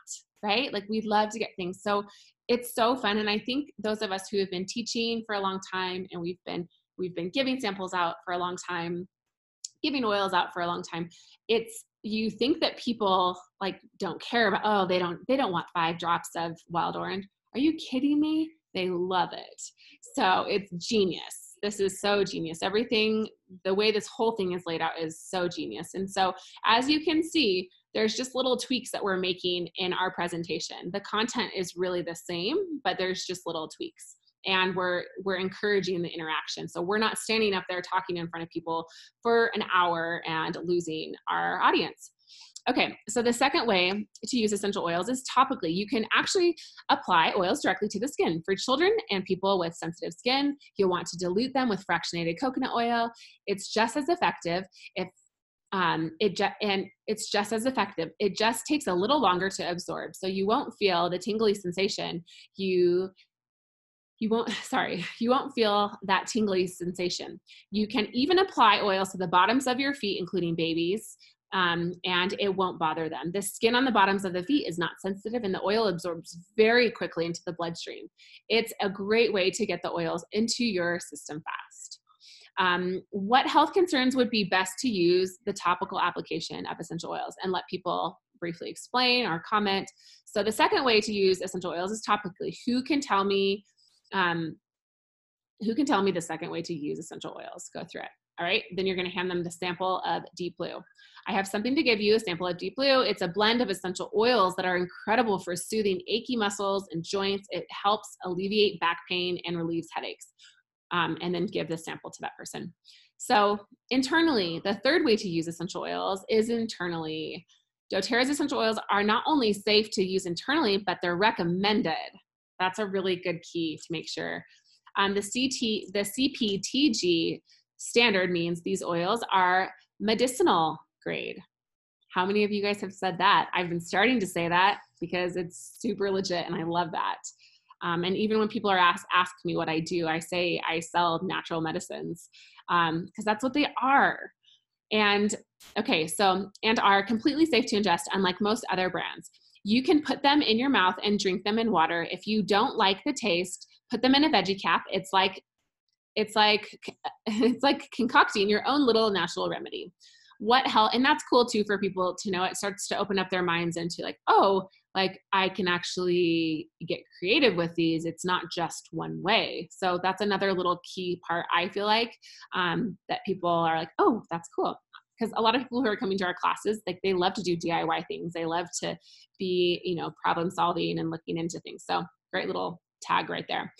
right? Like, we love to get things. So it's so fun. And I think those of us who have been teaching for a long time, and we've been giving samples out for a long time, giving oils out for a long time, you think that people don't care about, they don't want 5 drops of wild orange. Are you kidding me? They love it. So it's genius. This is so genius. Everything, the way this whole thing is laid out is so genius. And so as you can see, there's just little tweaks that we're making in our presentation. The content is really the same, but there's just little tweaks. And we're encouraging the interaction. So we're not standing up there talking in front of people for an hour and losing our audience. Okay, so the second way to use essential oils is topically. You can actually apply oils directly to the skin. For children and people with sensitive skin, you'll want to dilute them with fractionated coconut oil. It's just as effective. If and it's just as effective. It just takes a little longer to absorb. So you won't feel the tingly sensation. You won't feel that tingly sensation. You can even apply oils to the bottoms of your feet, including babies, and it won't bother them. The skin on the bottoms of the feet is not sensitive, and the oil absorbs very quickly into the bloodstream. It's a great way to get the oils into your system fast. What health concerns would be best to use the topical application of essential oils? And let people briefly explain or comment. So the second way to use essential oils is topically. Who can tell me the second way to use essential oils? Go through it. All right. Then you're going to hand them the sample of Deep Blue. I have something to give you, a sample of Deep Blue. It's a blend of essential oils that are incredible for soothing achy muscles and joints. It helps alleviate back pain and relieves headaches. And then give the sample to that person. So internally, the third way to use essential oils is internally. doTERRA's essential oils are not only safe to use internally, but they're recommended. That's a really good key to make sure. The CPTG standard means these oils are medicinal grade. How many of you guys have said that? I've been starting to say that because it's super legit and I love that. And even when people are ask me what I do, I say I sell natural medicines because that's what they are. And okay, and are completely safe to ingest, unlike most other brands. You can put them in your mouth and drink them in water. If you don't like the taste, put them in a veggie cap. It's like concocting your own little natural remedy. And that's cool too for people to know. It starts to open up their minds into like, oh, like I can actually get creative with these. It's not just one way. So that's another little key part, I feel like, that people are like, oh, that's cool. Because a lot of people who are coming to our classes, like they love to do DIY things. They love to be, problem solving and looking into things. So great little tag right there.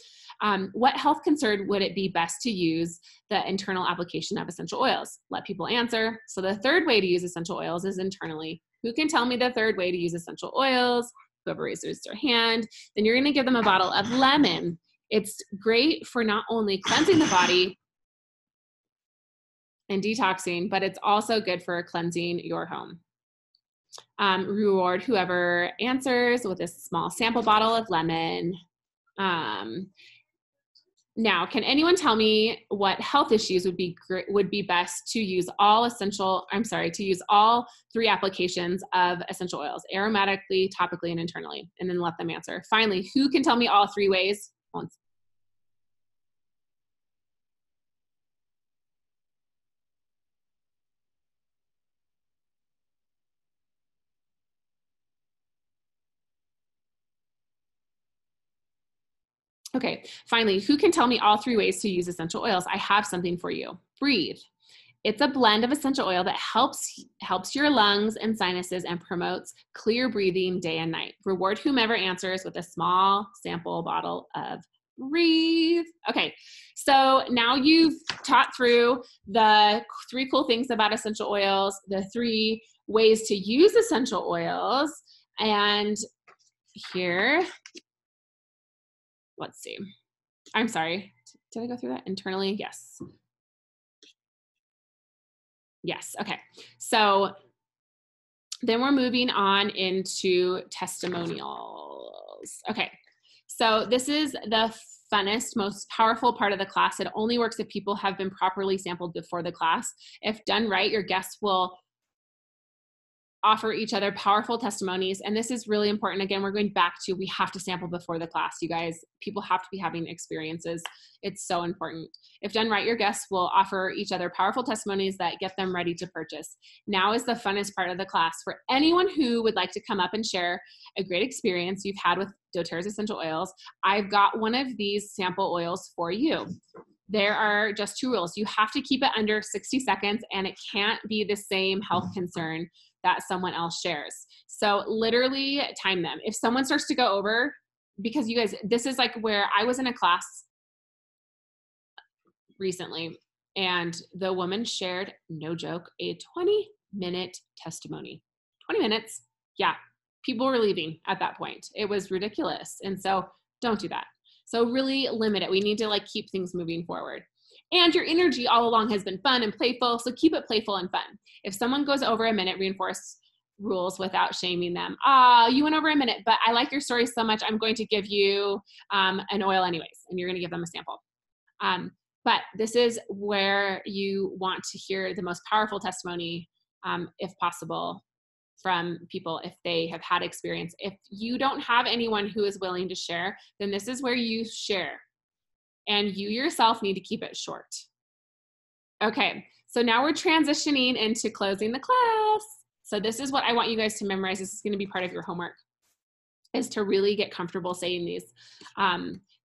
What health concern would it be best to use the internal application of essential oils? Let people answer. So the third way to use essential oils is internally. Who can tell me the third way to use essential oils? Whoever raises their hand. Then you're going to give them a bottle of lemon. It's great for not only cleansing the body and detoxing, but it's also good for cleansing your home. Reward whoever answers with a small sample bottle of lemon. Now, can anyone tell me what health issues would be best to use all three applications of essential oils, aromatically, topically, and internally, and then let them answer. Finally, who can tell me all three ways? Okay, finally, who can tell me all three ways to use essential oils? I have something for you. Breathe. It's a blend of essential oil that helps your lungs and sinuses and promotes clear breathing day and night. Reward whomever answers with a small sample bottle of Breathe. Okay, so now you've taught through the three cool things about essential oils, the three ways to use essential oils, and here, let's see. I'm sorry. Did I go through that internally? Yes. Yes. Okay. So then we're moving on into testimonials. Okay. So this is the funnest, most powerful part of the class. It only works if people have been properly sampled before the class. If done right, your guests will offer each other powerful testimonies. And this is really important. Again, we're going back to, we have to sample before the class, you guys. People have to be having experiences. It's so important. If done right, your guests will offer each other powerful testimonies that get them ready to purchase. Now is the funnest part of the class. For anyone who would like to come up and share a great experience you've had with doTERRA's essential oils, I've got one of these sample oils for you. There are just two rules. You have to keep it under 60 seconds and it can't be the same health concern that someone else shares. So literally time them. If someone starts to go over, because you guys, this is like where I was in a class recently and the woman shared, no joke, a 20-minute testimony. 20 minutes. Yeah. People were leaving at that point. It was ridiculous. And so don't do that. So really limit it. We need to like keep things moving forward. And your energy all along has been fun and playful, so keep it playful and fun. If someone goes over a minute, reinforce rules without shaming them. You went over a minute, but I like your story so much, I'm going to give you an oil anyways, and you're going to give them a sample. But this is where you want to hear the most powerful testimony, if possible, from people if they have had experience. If you don't have anyone who is willing to share, then this is where you share. And you yourself need to keep it short. Okay, so now we're transitioning into closing the class. So this is what I want you guys to memorize. This is going to be part of your homework, is to really get comfortable saying these.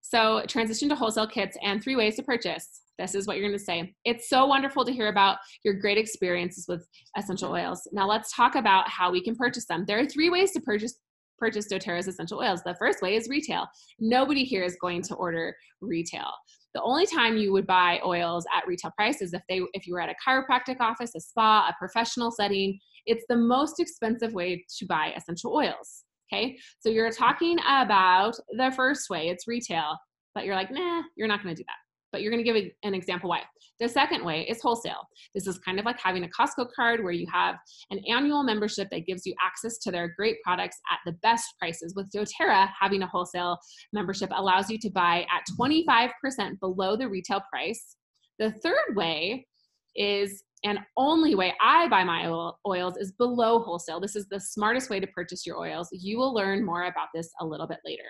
So transition to wholesale kits and 3 ways to purchase. This is what you're going to say. It's so wonderful to hear about your great experiences with essential oils. Now let's talk about how we can purchase them. There are 3 ways to purchase doTERRA's essential oils. The first way is retail. Nobody here is going to order retail. The only time you would buy oils at retail price is if you were at a chiropractic office, a spa, a professional setting. It's the most expensive way to buy essential oils. Okay, so you're talking about the first way, it's retail, but you're like, nah, you're not going to do that. But you're going to give an example why. The second way is wholesale. This is kind of like having a Costco card where you have an annual membership that gives you access to their great products at the best prices. With doTERRA, having a wholesale membership allows you to buy at 25% below the retail price. The third way is, and only way I buy my oils, is below wholesale. This is the smartest way to purchase your oils. You will learn more about this a little bit later.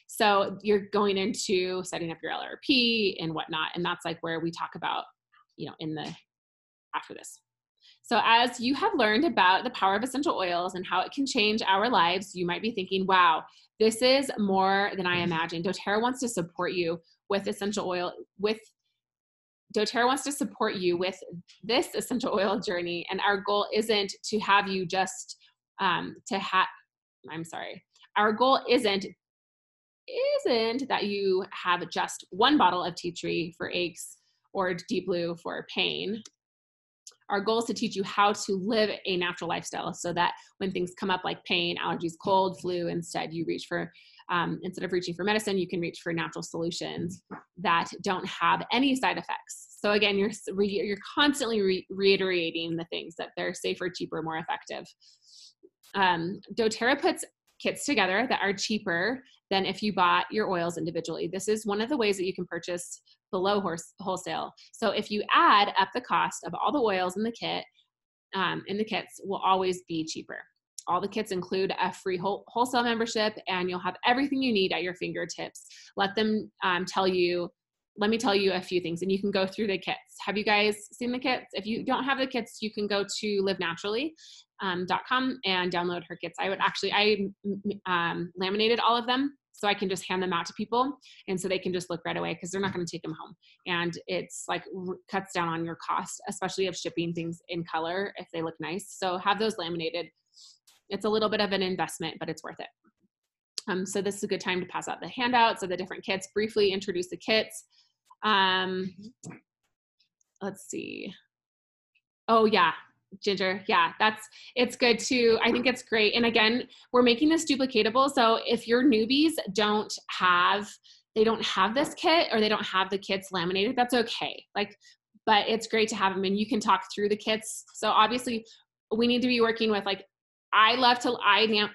So you're going into setting up your LRP and whatnot, and that's like where we talk about, after this. So as you have learned about the power of essential oils and how it can change our lives, you might be thinking, wow, this is more than I imagined. doTERRA wants to support you with essential oil, doTERRA wants to support you with this essential oil journey. And our goal isn't to have you just, our goal isn't that you have just one bottle of tea tree for aches or deep blue for pain. Our goal is to teach you how to live a natural lifestyle so that when things come up like pain, allergies, cold, flu, instead you reach for, instead of reaching for medicine, you can reach for natural solutions that don't have any side effects. So again, you're constantly reiterating the things that they're safer, cheaper, more effective. doTERRA puts kits together that are cheaper than if you bought your oils individually. This is one of the ways that you can purchase below wholesale. So if you add up the cost of all the oils in the kit, the kits will always be cheaper. All the kits include a free wholesale membership, and you'll have everything you need at your fingertips. Let me tell you a few things, and you can go through the kits. Have you guys seen the kits? If you don't have the kits, you can go to livenaturally.com and download her kits. I laminated all of them so I can just hand them out to people, and so they can just look right away because they're not going to take them home. And it's like cuts down on your cost, especially of shipping things in color if they look nice. So have those laminated. It's a little bit of an investment, but it's worth it. So this is a good time to pass out the handouts of the different kits, briefly introduce the kits. Let's see. Oh yeah, Ginger. Yeah, it's good too. I think it's great. And again, we're making this duplicatable. So if your newbies don't have this kit or they don't have the kits laminated, that's okay. But it's great to have them, and you can talk through the kits. So obviously we need to be working with I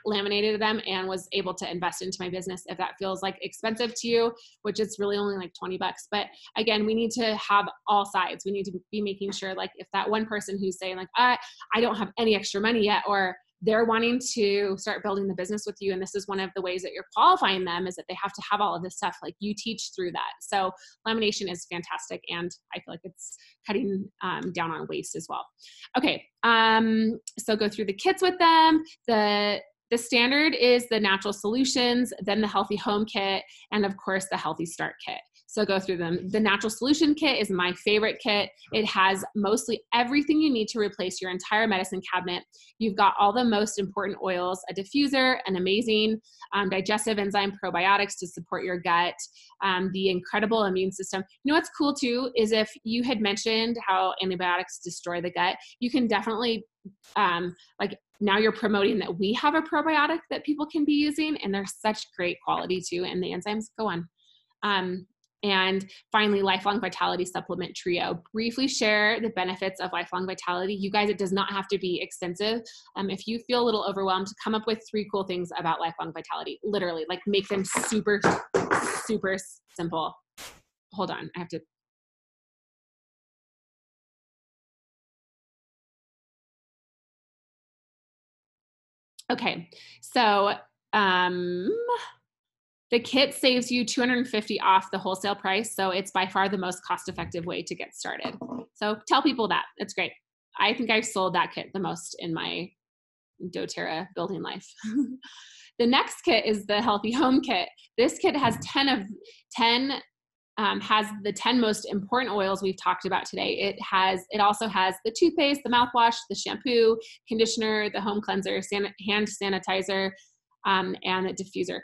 laminated them and was able to invest into my business. If that feels like expensive to you, which is really only like $20, but again, we need to have all sides. We need to be making sure if that one person who's saying I don't have any extra money yet, or they're wanting to start building the business with you, and this is one of the ways that you're qualifying them, is that they have to have all of this stuff. You teach through that. So lamination is fantastic, and I feel like it's cutting down on waste as well. Okay, so go through the kits with them. The standard is the natural solutions, then the healthy home kit, and of course the healthy start kit. So go through them. The natural solution kit is my favorite kit. It has mostly everything you need to replace your entire medicine cabinet. You've got all the most important oils, a diffuser, an amazing digestive enzyme probiotics to support your gut, the incredible immune system. You know what's cool too is if you had mentioned how antibiotics destroy the gut, you can definitely now you're promoting that we have a probiotic that people can be using, and they're such great quality too, and the enzymes go on. And finally, Lifelong Vitality Supplement Trio. Briefly share the benefits of Lifelong Vitality. You guys, it does not have to be extensive. If you feel a little overwhelmed, come up with 3 cool things about Lifelong Vitality. Literally, like make them super, super simple. Hold on, I have to. Okay, so the kit saves you $250 off the wholesale price, so it's by far the most cost-effective way to get started. So tell people that. It's great. I think I've sold that kit the most in my doTERRA building life. The next kit is the Healthy Home Kit. This kit has 10 has the 10 most important oils we've talked about today. It also has the toothpaste, the mouthwash, the shampoo, conditioner, the home cleanser, hand sanitizer, and the diffuser.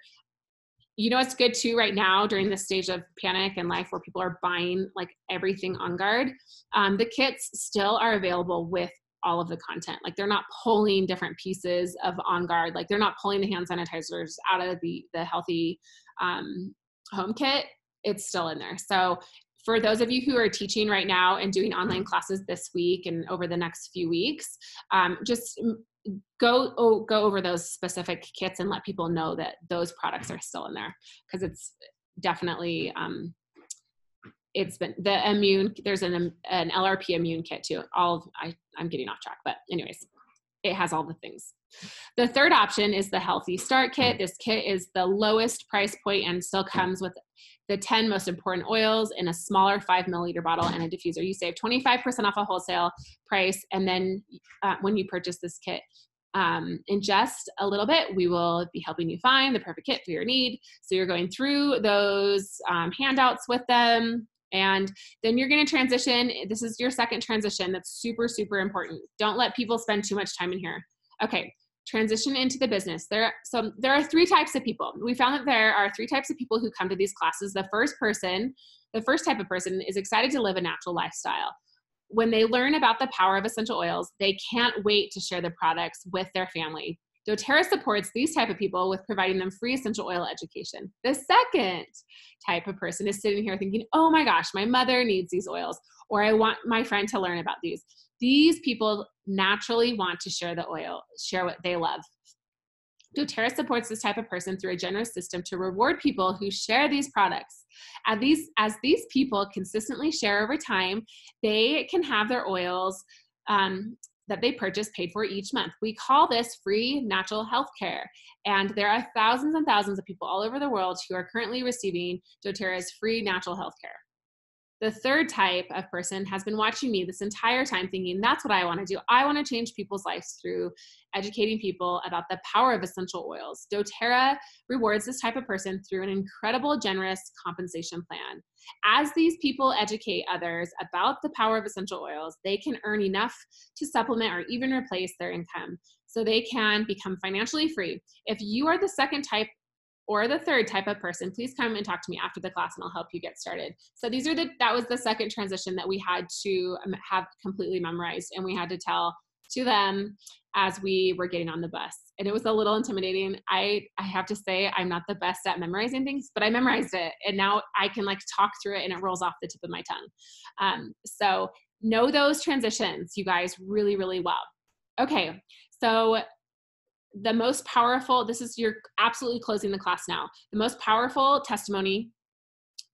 You know, it's good too right now during this stage of panic in life where people are buying like everything on guard. The kits still are available with all of the content. Like they're not pulling different pieces of On Guard. Like they're not pulling the hand sanitizers out of the Healthy Home Kit. It's still in there. So for those of you who are teaching right now and doing online classes this week and over the next few weeks, just go over those specific kits and let people know that those products are still in there, because it's definitely it's been the immune. There's an LRP immune kit too. I'm getting off track, but anyways, it has all the things. The third option is the Healthy Start Kit. This kit is the lowest price point and still comes with the 10 most important oils in a smaller 5 milliliter bottle and a diffuser. You save 25% off a wholesale price. And then when you purchase this kit, in just a little bit, we will be helping you find the perfect kit for your need. So you're going through those handouts with them. And then you're going to transition. This is your second transition. That's super, super important. Don't let people spend too much time in here. Okay. Transition into the business. There are 3 types of people. We found that there are 3 types of people who come to these classes. The first type of person is excited to live a natural lifestyle. When they learn about the power of essential oils, they can't wait to share the products with their family. doTERRA supports these type of people with providing them free essential oil education. The second type of person is sitting here thinking, oh my gosh, my mother needs these oils, or I want my friend to learn about these. These people naturally want to share what they love. doTERRA supports this type of person through a generous system to reward people who share these products. As these people consistently share over time, they can have their oils that they purchase paid for each month. We call this free natural health care. And there are thousands and thousands of people all over the world who are currently receiving doTERRA's free natural health care. The third type of person has been watching me this entire time thinking, that's what I want to do. I want to change people's lives through educating people about the power of essential oils. doTERRA rewards this type of person through an incredible, generous compensation plan. As these people educate others about the power of essential oils, they can earn enough to supplement or even replace their income so they can become financially free. If you are the second type or the third type of person, please come and talk to me after the class and I'll help you get started. So that was the second transition that we had to have completely memorized, and we had to tell to them as we were getting on the bus. And it was a little intimidating. I have to say I'm not the best at memorizing things, but I memorized it and now I can like talk through it and it rolls off the tip of my tongue. So know those transitions, you guys, really, really well. Okay, so the most powerful, you're absolutely closing the class now. The most powerful testimony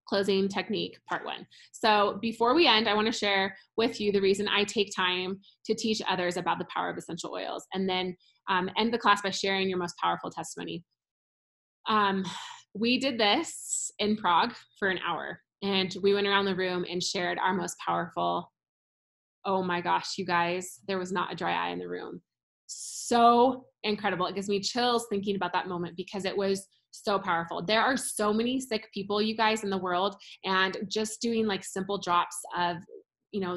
closing technique, part 1. So before we end, I want to share with you the reason I take time to teach others about the power of essential oils, and then end the class by sharing your most powerful testimony. We did this in Prague for an hour, and we went around the room and shared our most powerful. Oh my gosh, you guys, there was not a dry eye in the room. So incredible. It gives me chills thinking about that moment because it was so powerful. There are so many sick people, you guys, in the world, and just doing like simple drops of,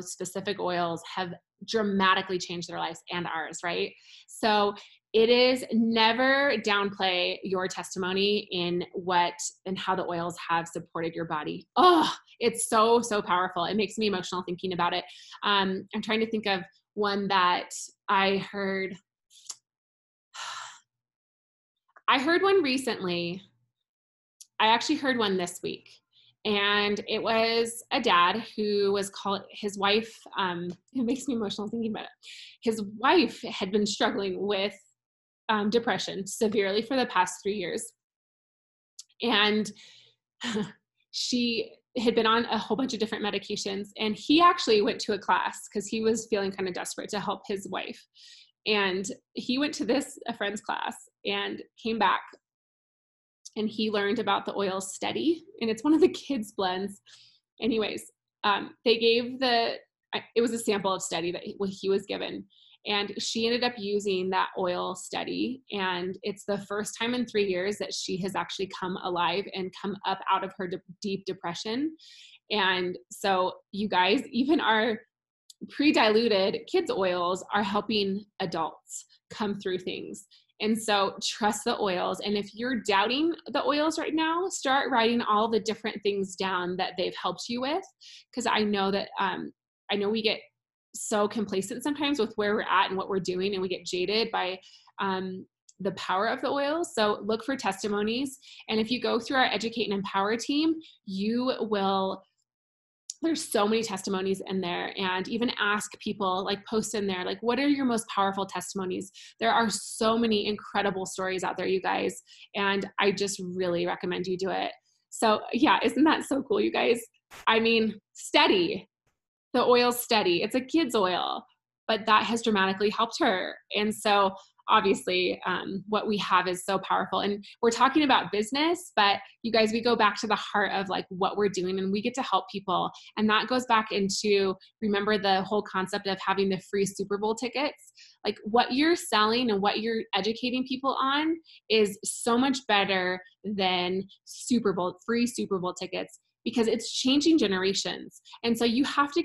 specific oils have dramatically changed their lives and ours, right? So it is never downplay your testimony in how the oils have supported your body. Oh, it's so, so powerful. It makes me emotional thinking about it. I'm trying to think of one that I heard one recently. I actually heard one this week, And it was a dad who was called his wife. It makes me emotional thinking about it. His wife had been struggling with depression severely for the past 3 years. And she had been on a whole bunch of different medications. And he actually went to a class because he was feeling kind of desperate to help his wife. And he went to a friend's class and came back, and he learned about the oil steady, and it's one of the kids blends. Anyways, they gave it was a sample of steady that he was given, and she ended up using that oil steady, and it's the first time in 3 years that she has actually come alive and come up out of her deep depression. And so you guys, even our pre-diluted kids oils are helping adults come through things. And so trust the oils. And if you're doubting the oils right now, start writing all the different things down that they've helped you with. Because I know that, I know we get so complacent sometimes with where we're at and what we're doing, and we get jaded by the power of the oils. So look for testimonies. And if you go through our Educate and Empower team, there's so many testimonies in there, and even ask people, like post in there, like, what are your most powerful testimonies? There are so many incredible stories out there, you guys. And I just really recommend you do it. So yeah, isn't that so cool, you guys? I mean, steady, the oil's steady. It's a kid's oil, but that has dramatically helped her. And so obviously what we have is so powerful. And we're talking about business, but you guys, we go back to the heart of like what we're doing, and we get to help people. And that goes back into, remember the whole concept of having the free Super Bowl tickets. Like what you're selling and what you're educating people on is so much better than free Super Bowl tickets, because it's changing generations. And so you have to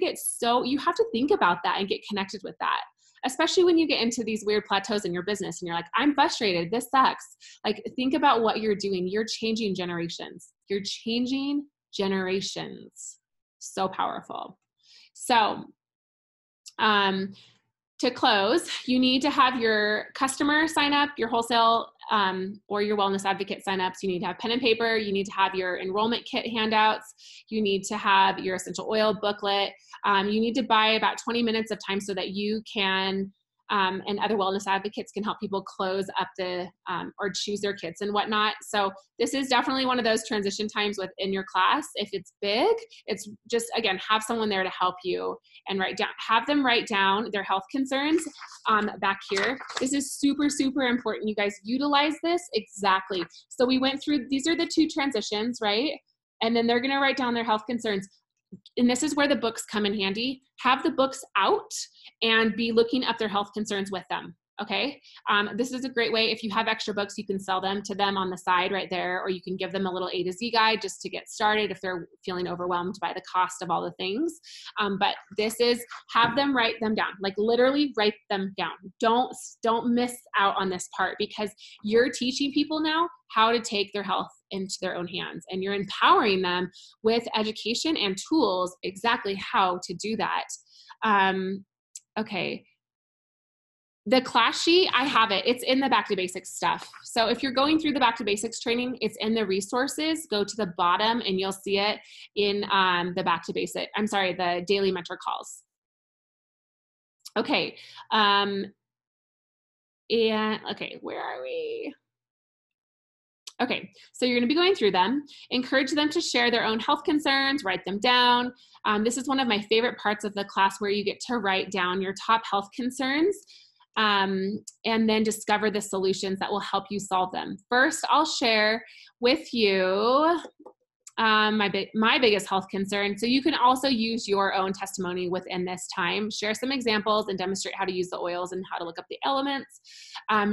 think about that and get connected with that, especially when you get into these weird plateaus in your business and you're like, I'm frustrated, this sucks. Like, think about what you're doing. You're changing generations. You're changing generations. So powerful. So, to close, you need to have your customer sign up, your wholesale or your wellness advocate signups. You need to have pen and paper. You need to have your enrollment kit handouts. You need to have your essential oil booklet. You need to buy about 20 minutes of time so that you can, and other wellness advocates can help people close up or choose their kits and whatnot. So this is definitely one of those transition times within your class. If it's big, it's just, again, have someone there to help you and have them write down their health concerns back here. This is super, super important. You guys utilize this exactly. So we went through, these are the 2 transitions, right? And then they're going to write down their health concerns. And this is where the books come in handy. Have the books out and be looking up their health concerns with them. Okay. This is a great way. If you have extra books, you can sell them to them on the side right there, or you can give them a little A to Z guide just to get started if they're feeling overwhelmed by the cost of all the things. But this is, have them write them down, like literally write them down. Don't miss out on this part, because you're teaching people now how to take their health into their own hands, and you're empowering them with education and tools exactly how to do that. Okay. The class sheet, I have it. It's in the Back to Basics stuff. So if you're going through the Back to Basics training, it's in the resources. Go to the bottom and you'll see it in the daily mentor calls. Okay. Where are we? Okay, so you're going to be going through them. Encourage them to share their own health concerns, write them down. This is one of my favorite parts of the class, where you get to write down your top health concerns and then discover the solutions that will help you solve them. First, I'll share with you my biggest health concern. So you can also use your own testimony within this time. Share some examples and demonstrate how to use the oils and how to look up the elements.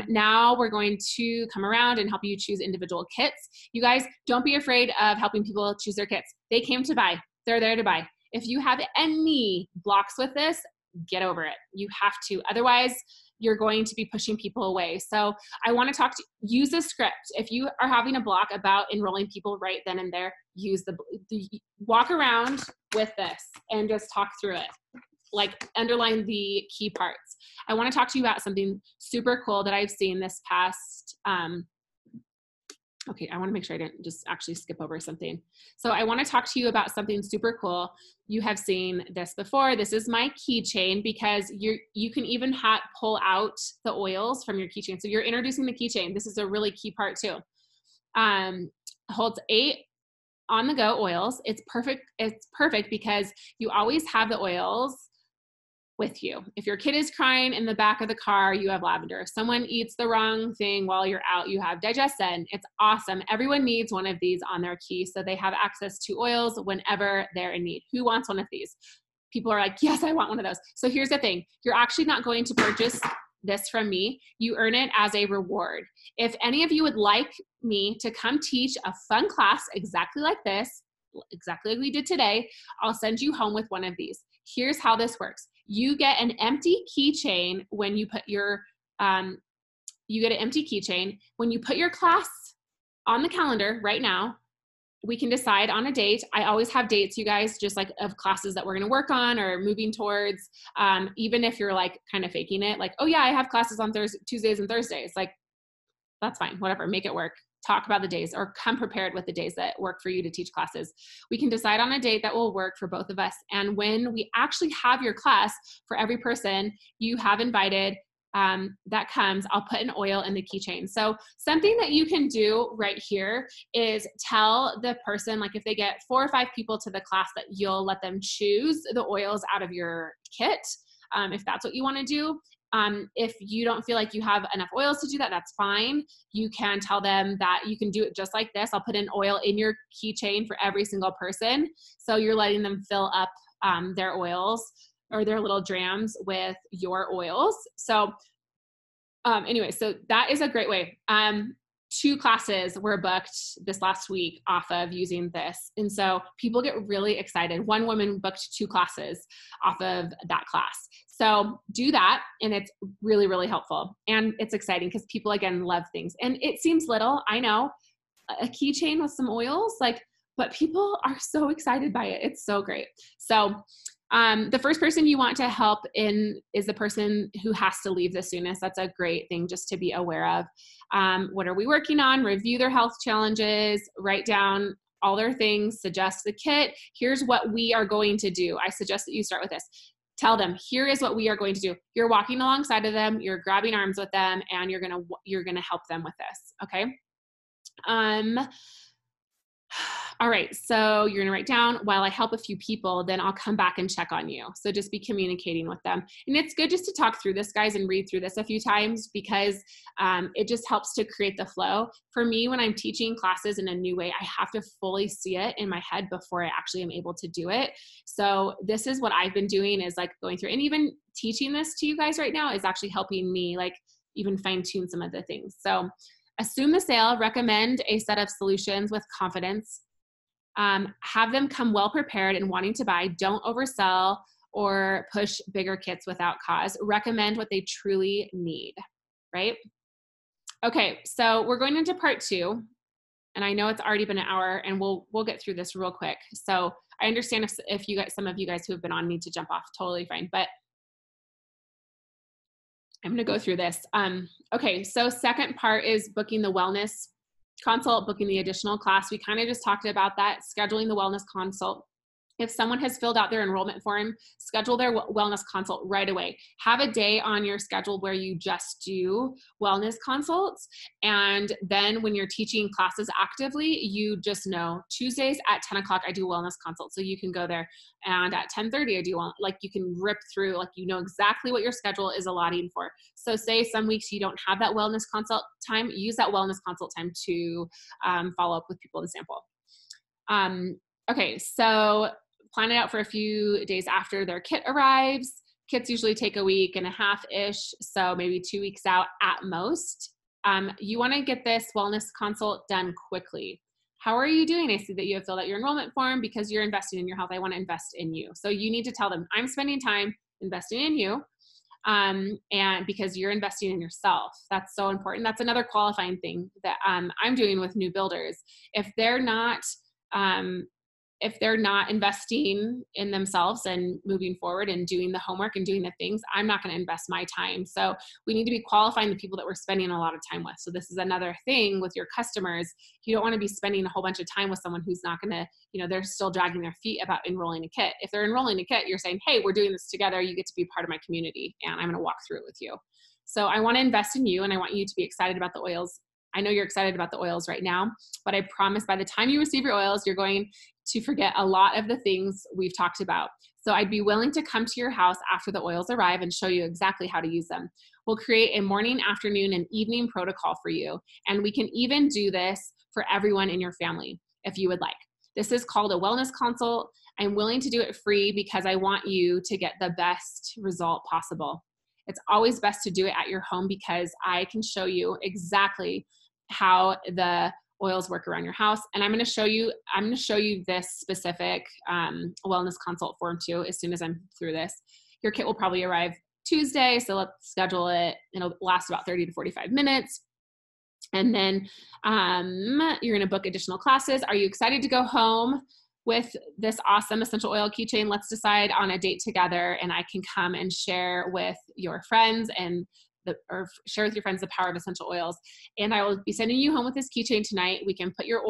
Now we're going to come around and help you choose individual kits. You guys, don't be afraid of helping people choose their kits. They came to buy. They're there to buy. If you have any blocks with this, get over it. You have to. Otherwise, you're going to be pushing people away. So I want to use a script. If you are having a block about enrolling people right then and there, walk around with this and just talk through it. Like, underline the key parts. I want to talk to you about something super cool that I've seen this past Okay, I want to make sure I didn't just actually skip over something. So I want to talk to you about something super cool. You have seen this before. This is my keychain because you can even pull out the oils from your keychain. So you're introducing the keychain. This is a really key part too. Holds 8 on-the-go oils. It's perfect. It's perfect because you always have the oils with you. If your kid is crying in the back of the car, you have lavender. If someone eats the wrong thing while you're out, you have digestin. It's awesome. Everyone needs one of these on their key so they have access to oils whenever they're in need. Who wants one of these? People are like, yes, I want one of those. So here's the thing. You're actually not going to purchase this from me. You earn it as a reward. If any of you would like me to come teach a fun class exactly like this, exactly like we did today, I'll send you home with one of these. Here's how this works. You get an empty keychain when you put your, when you put your class on the calendar right now. We can decide on a date. I always have dates, you guys, just like of classes that we're going to work on or moving towards. Even if you're like kind of faking it, like, oh yeah, I have classes on Tuesdays and Thursdays. Like, that's fine, whatever, make it work. Talk about the days or come prepared with the days that work for you to teach classes. We can decide on a date that will work for both of us. And when we actually have your class, for every person you have invited that comes, I'll put an oil in the keychain. So something that you can do right here is tell the person, like if they get 4 or 5 people to the class, that you'll let them choose the oils out of your kit, if that's what you want to do. If you don't feel like you have enough oils to do that, that's fine. You can tell them that you can do it just like this. I'll put an oil in your keychain for every single person. So you're letting them fill up their oils or their little drams with your oils. So anyway, so that is a great way. 2 classes were booked this last week off of using this. And so people get really excited. One woman booked 2 classes off of that class. So do that. And it's really, really helpful. And it's exciting because people, again, love things. And it seems little, I know, a keychain with some oils, like, but people are so excited by it. It's so great. So the first person you want to help in is the person who has to leave the soonest. That's a great thing just to be aware of. What are we working on? Review their health challenges, write down all their things, suggest the kit. Here's what we are going to do. I suggest that you start with this. Tell them, here is what we are going to do. You're walking alongside of them, you're grabbing arms with them, and you're gonna help them with this, okay? All right, so you're gonna write down, while I help a few people, then I'll come back and check on you. So just be communicating with them. And it's good just to talk through this, guys, and read through this a few times because it just helps to create the flow. For me, when I'm teaching classes in a new way, I have to fully see it in my head before I actually am able to do it. So this is what I've been doing, is like going through, and even teaching this to you guys right now is actually helping me like even fine tune some of the things. So assume the sale, recommend a set of solutions with confidence. Have them come well prepared and wanting to buy. Don't oversell or push bigger kits without cause. Recommend what they truly need, right? Okay, so we're going into part 2, and I know it's already been an hour, and we'll get through this real quick. So I understand if you guys, some of you guys who have been on need to jump off, totally fine, but I'm going to go through this. Okay, so second part is booking the wellness consult, booking the additional class. We kind of just talked about that, scheduling the wellness consult. If someone has filled out their enrollment form, schedule their wellness consult right away. Have a day on your schedule where you just do wellness consults. And then when you're teaching classes actively, you just know Tuesdays at 10 o'clock, I do wellness consult. So you can go there, and at 10:30, I do like, you can rip through, like, you know exactly what your schedule is allotting for. So say some weeks you don't have that wellness consult time, use that wellness consult time to follow up with people in sample. Okay, so plan it out for a few days after their kit arrives. Kits usually take a week and a half-ish, so maybe 2 weeks out at most. You want to get this wellness consult done quickly. How are you doing? I see that you have filled out your enrollment form because you're investing in your health. I want to invest in you. So you need to tell them, I'm spending time investing in you, and because you're investing in yourself. That's so important. That's another qualifying thing that I'm doing with new builders. If they're not if they're not investing in themselves and moving forward and doing the homework and doing the things, I'm not going to invest my time. So we need to be qualifying the people that we're spending a lot of time with. So this is another thing with your customers. You don't want to be spending a whole bunch of time with someone who's not going to, they're still dragging their feet about enrolling a kit. If they're enrolling a kit, you're saying, hey, we're doing this together. You get to be part of my community and I'm going to walk through it with you. So I want to invest in you and I want you to be excited about the oils. I know you're excited about the oils right now, but I promise by the time you receive your oils, you're going to forget a lot of the things we've talked about. So I'd be willing to come to your house after the oils arrive and show you exactly how to use them. We'll create a morning, afternoon, and evening protocol for you. And we can even do this for everyone in your family if you would like. This is called a wellness consult. I'm willing to do it free because I want you to get the best result possible. It's always best to do it at your home because I can show you exactly how the oils work around your house. And I'm going to show you this specific wellness consult form too as soon as I'm through this. Your kit will probably arrive Tuesday, so let's schedule it. It'll last about 30 to 45 minutes. And then you're going to book additional classes. Are you excited to go home with this awesome essential oil keychain? Let's decide on a date together and I can come and share with your friends share with your friends the power of essential oils. And I will be sending you home with this keychain tonight. We can put your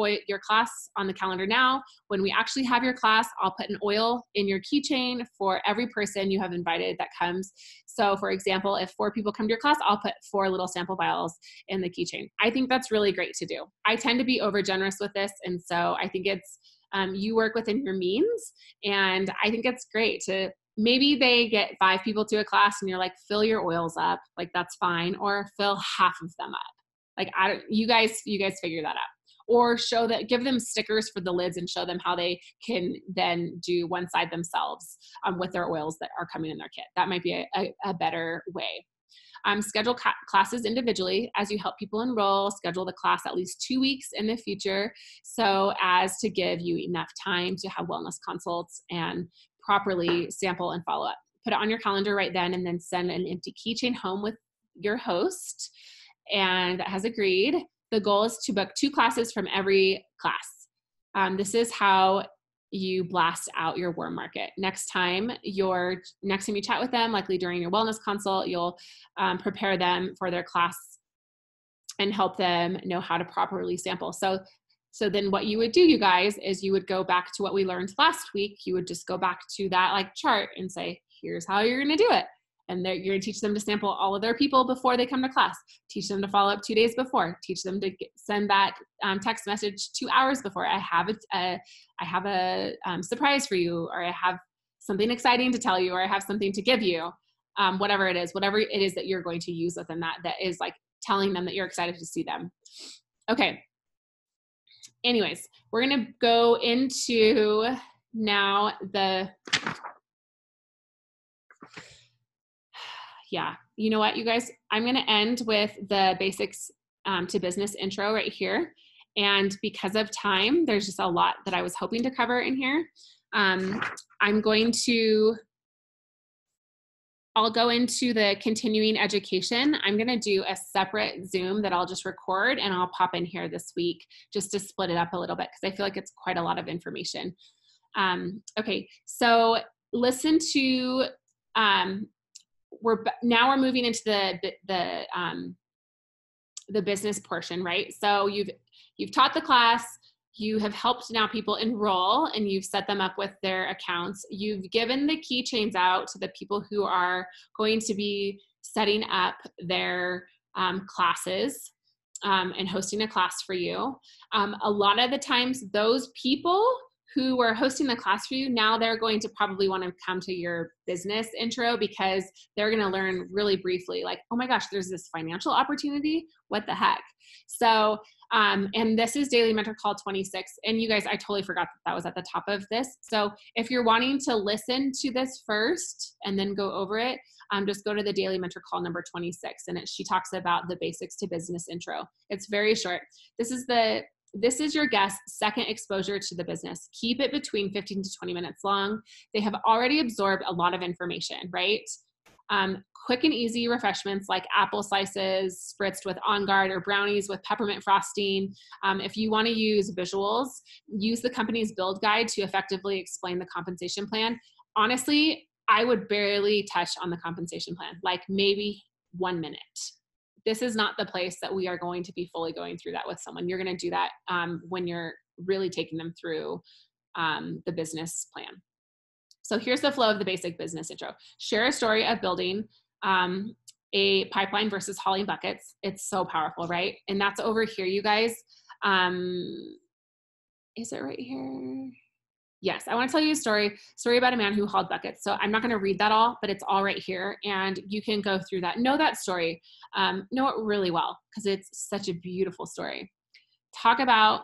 class on the calendar now. When we actually have your class, I'll put an oil in your keychain for every person you have invited that comes. So for example, if 4 people come to your class, I'll put 4 little sample vials in the keychain. I think that's really great to do. I tend to be over generous with this. And so I think it's, you work within your means. And I think it's great to, maybe they get 5 people to a class and you're like, fill your oils up. Like, that's fine. Or fill half of them up. Like, you guys figure that out. Or give them stickers for the lids and show them how they can then do one side themselves with their oils that are coming in their kit. That might be a better way. Schedule classes individually as you help people enroll. Schedule the class at least 2 weeks in the future so as to give you enough time to have wellness consults and properly sample and follow up. Put it on your calendar right then and then send an empty keychain home with your host and that has agreed. The goal is to book 2 classes from every class. This is how you blast out your warm market. Next time you chat with them, likely during your wellness consult, you'll prepare them for their class and help them know how to properly sample. So then what you would do, you guys, is you would go back to what we learned last week. You would just go back to that chart and say, here's how you're going to do it. And you're going to teach them to sample all of their people before they come to class. Teach them to follow up 2 days before. Teach them to send that text message 2 hours before. I have a surprise for you, or I have something exciting to tell you, or I have something to give you. Whatever it is that you're going to use within that is like telling them that you're excited to see them. Okay. Anyways, we're going to go into now you know what, you guys, I'm going to end with the basics to business intro right here. And because of time, there's just a lot that I was hoping to cover in here. I'll go into the continuing education. I'm going to do a separate Zoom that I'll just record and I'll pop in here this week just to split it up a little bit because I feel like it's quite a lot of information. Okay, so listen to, we're moving into the business portion, right? So you've taught the class. You have helped now people enroll and you've set them up with their accounts. You've given the keychains out to the people who are going to be setting up their classes and hosting a class for you. A lot of the times those people who are hosting the class for you, now they're going to probably want to come to your business intro because they're going to learn really briefly like, oh my gosh, there's this financial opportunity. What the heck? So, and this is Daily Mentor Call 26. And you guys, I totally forgot that was at the top of this. So if you're wanting to listen to this first and then go over it, just go to the Daily Mentor Call number 26. And she talks about the basics to business intro. It's very short. This is your guest's second exposure to the business. Keep it between 15 to 20 minutes long. They have already absorbed a lot of information, right? Quick and easy refreshments like apple slices spritzed with On Guard or brownies with peppermint frosting. If you want to use visuals, use the company's build guide to effectively explain the compensation plan. Honestly, I would barely touch on the compensation plan, like maybe 1 minute. This is not the place that we are going to be fully going through that with someone. You're going to do that when you're really taking them through the business plan. So here's the flow of the basic business intro. Share a story of building a pipeline versus hauling buckets. It's so powerful, right? And that's over here, you guys. Is it right here? Yes, I want to tell you a story about a man who hauled buckets. So I'm not going to read that all, but it's all right here. And you can go through that. Know that story. Know it really well because it's such a beautiful story. Talk about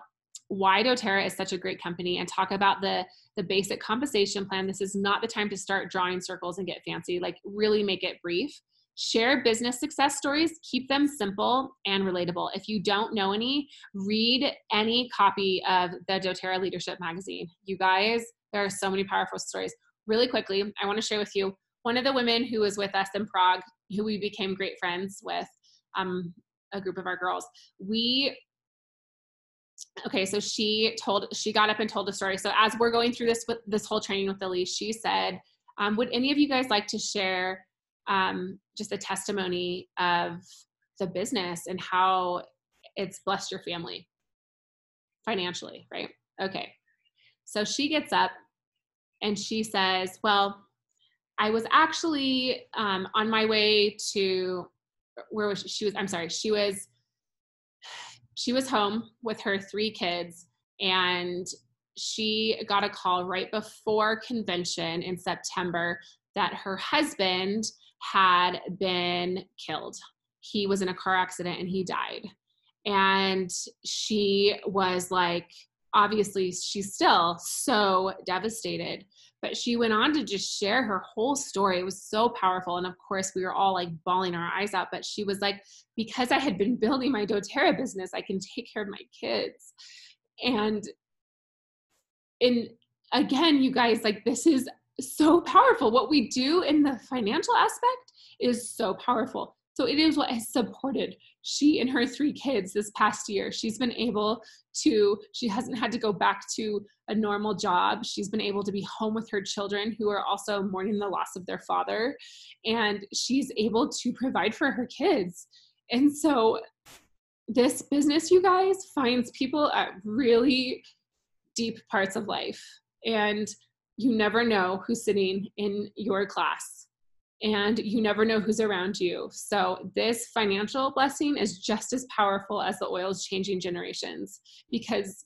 why doTERRA is such a great company and talk about the basic compensation plan. This is not the time to start drawing circles and get fancy. Like really make it brief. Share business success stories. Keep them simple and relatable. If you don't know any, read any copy of the doTERRA Leadership Magazine. You guys, there are so many powerful stories. Really quickly, I want to share with you one of the women who was with us in Prague, who we became great friends with, a group of our girls. So she got up and told a story. So as we're going through this whole training with Elise, she said, would any of you guys like to share just a testimony of the business and how it's blessed your family financially, right? Okay. So she gets up and she says, well, I was actually on my way to, where was she? She was home with her 3 kids, and she got a call right before convention in September that her husband had been killed. He was in a car accident and he died. And she was like, obviously she's still so devastated, but she went on to just share her whole story. It was so powerful. And of course we were all like bawling our eyes out, but she was like, because I had been building my doTERRA business, I can take care of my kids. And again, you guys, like this is so powerful. What we do in the financial aspect is so powerful. So it is what has supported she and her 3 kids this past year. She's been able to, she hasn't had to go back to a normal job. She's been able to be home with her children who are also mourning the loss of their father. And she's able to provide for her kids. And so this business, you guys, finds people at really deep parts of life. And you never know who's sitting in your class. And you never know who's around you. So this financial blessing is just as powerful as the oil is changing generations, because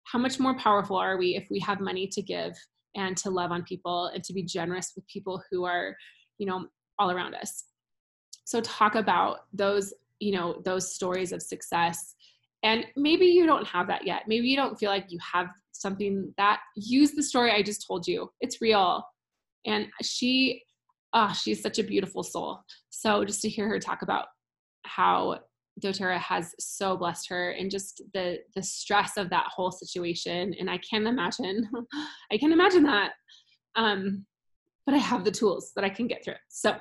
how much more powerful are we if we have money to give and to love on people and to be generous with people who are, all around us. So talk about those stories of success. And maybe you don't have that yet. Maybe you don't feel like you have something that, use the story I just told you. It's real. And she's such a beautiful soul. So just to hear her talk about how doTERRA has so blessed her and just the stress of that whole situation. And I can imagine that. But I have the tools that I can get through it. So,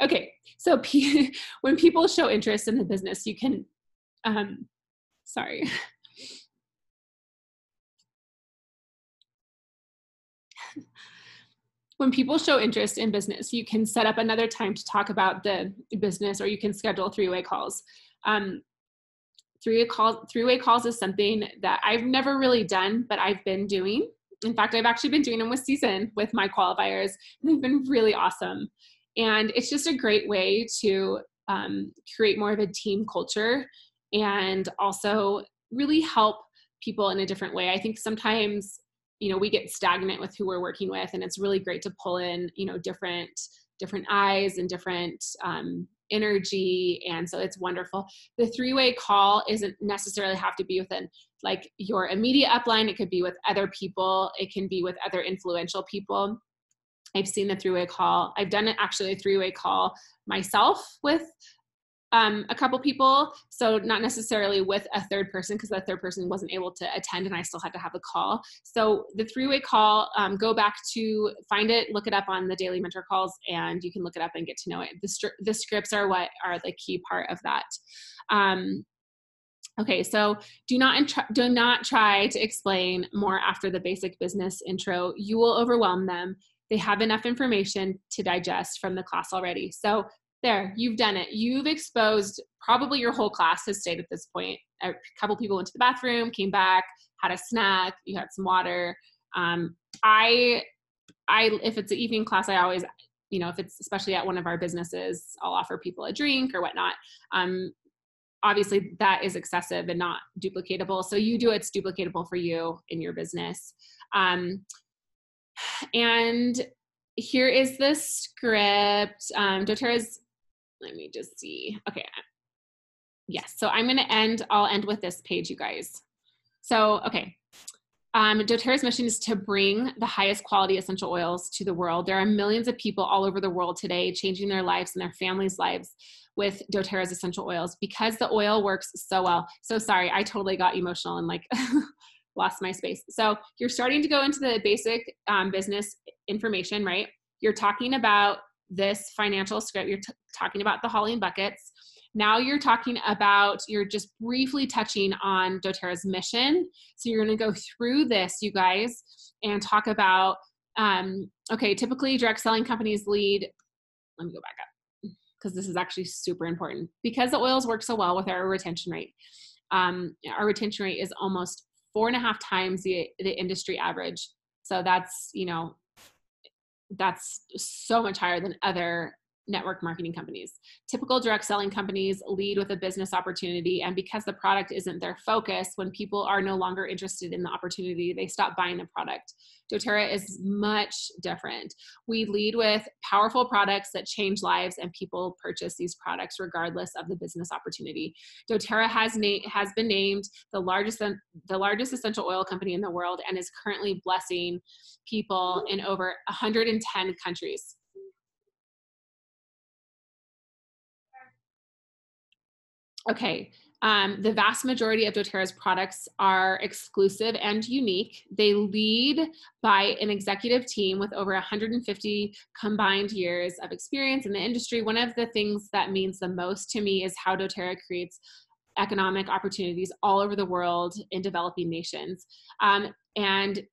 okay. So when people show interest in the business, you can, when people show interest in business, you can set up another time to talk about the business, or you can schedule 3-way calls. 3-way calls is something that I've never really done, but I've been doing. In fact, I've actually been doing them with Season with my qualifiers, and they've been really awesome. And it's just a great way to create more of a team culture and also really help people in a different way. I think sometimes we get stagnant with who we're working with, and it's really great to pull in, different eyes and different energy. And so it's wonderful. The 3-way call isn't necessarily have to be within like your immediate upline. It could be with other people. It can be with other influential people. I've seen the 3-way call. I've done it actually a 3-way call myself with a couple people, so not necessarily with a third person because the third person wasn't able to attend and I still had to have a call. So the 3-way call, go back to find it, look it up on the daily mentor calls, and you can look it up and get to know it. The scripts are what are the key part of that. Okay, so do not try to explain more after the basic business intro. You will overwhelm them. They have enough information to digest from the class already. So there, you've done it. You've exposed, probably your whole class has stayed at this point. A couple people went to the bathroom, came back, had a snack, you had some water. I if it's an evening class, I always, if it's especially at one of our businesses, I'll offer people a drink or whatnot. Obviously that is excessive and not duplicatable. So you do it's duplicatable for you in your business. And here is the script. dōTERRA's, let me just see. Okay. Yes. So I'll end with this page, you guys. So, okay. dōTERRA's mission is to bring the highest quality essential oils to the world. There are millions of people all over the world today changing their lives and their families' lives with dōTERRA's essential oils because the oil works so well. So sorry, I totally got emotional and like lost my space. So you're starting to go into the basic business information, right? You're talking about this financial script. You're talking about the Holly and buckets. Now you're just briefly touching on dōTERRA's mission. So you're going to go through this, you guys, and talk about, okay, typically direct selling companies lead, let me go back up because this is actually super important. Because the oils work so well with our retention rate. Our retention rate is almost 4.5 times the industry average. So that's, that's so much higher than other network marketing companies. Typical direct selling companies lead with a business opportunity, and because the product isn't their focus, when people are no longer interested in the opportunity, they stop buying the product. dōTERRA is much different. We lead with powerful products that change lives, and people purchase these products regardless of the business opportunity. dōTERRA has been named the largest essential oil company in the world and is currently blessing people in over 110 countries. Okay, the vast majority of dōTERRA's products are exclusive and unique. They lead by an executive team with over 150 combined years of experience in the industry. One of the things that means the most to me is how dōTERRA creates economic opportunities all over the world in developing nations. And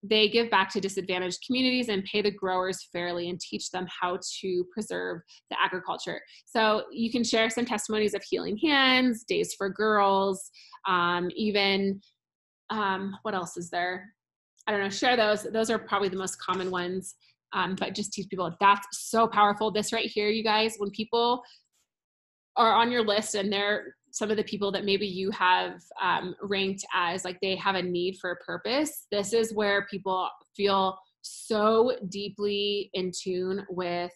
they give back to disadvantaged communities and pay the growers fairly and teach them how to preserve the agriculture. So you can share some testimonies of healing hands, days for girls, even, what else is there? I don't know, share those. Those are probably the most common ones, but just teach people. That's so powerful. This right here, you guys, when people are on your list and they're some of the people that maybe you have ranked as like they have a need for a purpose, this is where people feel so deeply in tune with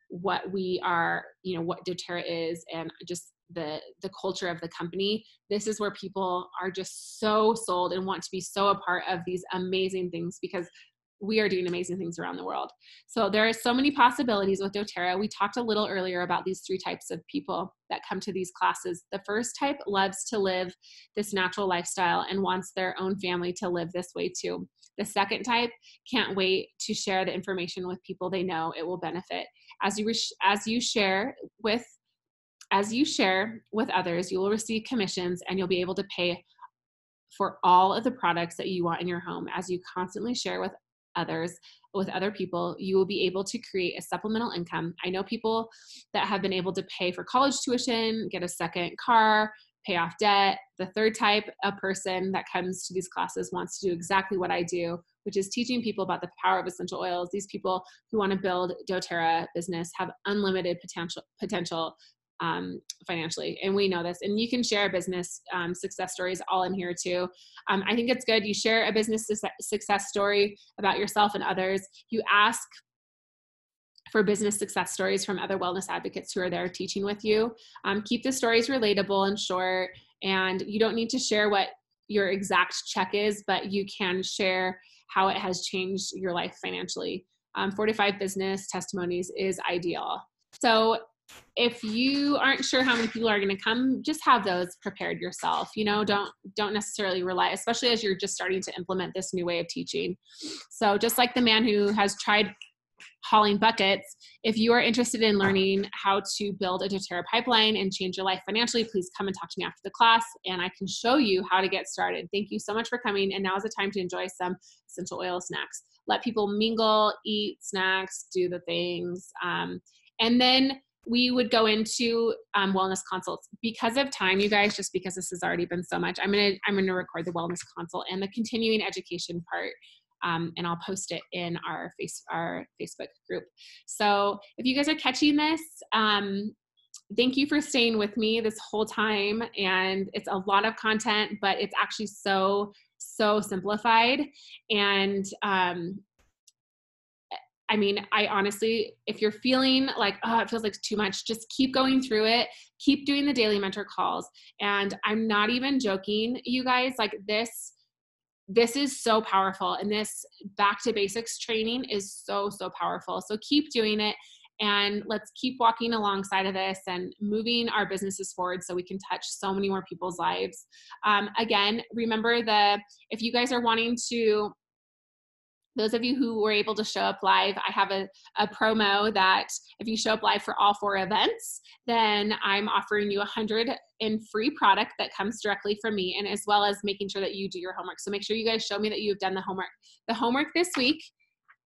what we are, what dōTERRA is and just the culture of the company. This is where people are just so sold and want to be so a part of these amazing things because we are doing amazing things around the world. So there are so many possibilities with dōTERRA. We talked a little earlier about these 3 types of people that come to these classes. The first type loves to live this natural lifestyle and wants their own family to live this way too. The second type can't wait to share the information with people they know it will benefit. As you share with others, you will receive commissions and you'll be able to pay for all of the products that you want in your home. As you constantly share with other people, you will be able to create a supplemental income. I know people that have been able to pay for college tuition, get a second car, pay off debt. The third type of person that comes to these classes wants to do exactly what I do, which is teaching people about the power of essential oils. These people who want to build dōTERRA business have unlimited potential financially. And we know this, and you can share business success stories all in here too. I think it's good. You share a business success story about yourself and others. You ask for business success stories from other wellness advocates who are there teaching with you. Keep the stories relatable and short, and you don't need to share what your exact check is, but you can share how it has changed your life financially. 4 to 5 business testimonies is ideal. So if you aren't sure how many people are going to come, just have those prepared yourself. Don't necessarily rely, especially as you're just starting to implement this new way of teaching. So just like the man who has tried hauling buckets, if you are interested in learning how to build a doTERRA pipeline and change your life financially, please come and talk to me after the class and I can show you how to get started. Thank you so much for coming. And now is the time to enjoy some essential oil snacks. Let people mingle, eat snacks, do the things. And then we would go into wellness consults. Because of time, you guys, just because this has already been so much, I'm gonna record the wellness consult and the continuing education part. And I'll post it in our Facebook group. So if you guys are catching this, thank you for staying with me this whole time. And it's a lot of content, but it's actually so simplified. And I mean, I honestly, if you're feeling like, oh, it feels like too much, just keep going through it. Keep doing the daily mentor calls. And I'm not even joking, you guys, like this is so powerful. And this back to basics training is so powerful. So keep doing it. And let's keep walking alongside of this and moving our businesses forward so we can touch so many more people's lives. Again, remember if you guys are wanting to, those of you who were able to show up live, I have a promo that if you show up live for all 4 events, then I'm offering you 100 in free product that comes directly from me, and as well as making sure that you do your homework. So make sure you guys show me that you've done the homework. The homework this week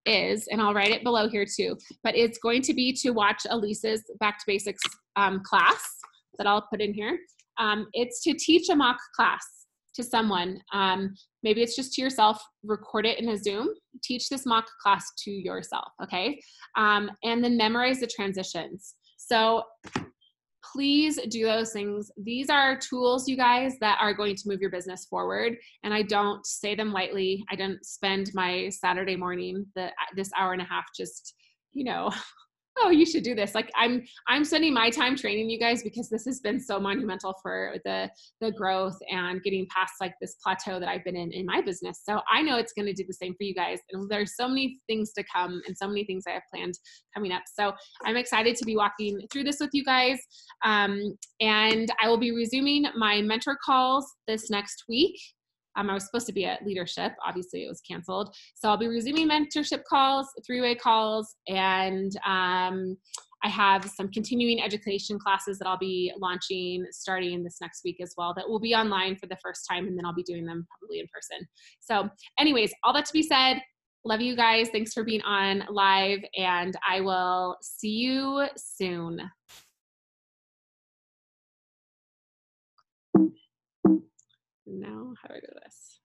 is, and I'll write it below here too, but it's going to be to watch Elisa's Back to Basics class that I'll put in here. It's to teach a mock class to someone. Maybe it's just to yourself, record it in a Zoom, teach this mock class to yourself, okay? And then memorize the transitions. So please do those things. These are tools, you guys, that are going to move your business forward. And I don't say them lightly. I don't spend my Saturday morning, this hour and a half, just, oh, you should do this. Like I'm spending my time training you guys because this has been so monumental for the growth and getting past like this plateau that I've been in my business. So I know it's going to do the same for you guys. And there's so many things to come and so many things I have planned coming up. So I'm excited to be walking through this with you guys. And I will be resuming my mentor calls this next week. I was supposed to be at leadership. Obviously, it was canceled. So I'll be resuming mentorship calls, 3-way calls, and I have some continuing education classes that I'll be launching starting this next week as well that will be online for the first time, and then I'll be doing them probably in person. So anyways, all that to be said, love you guys. Thanks for being on live, and I will see you soon. Now, how do I do this?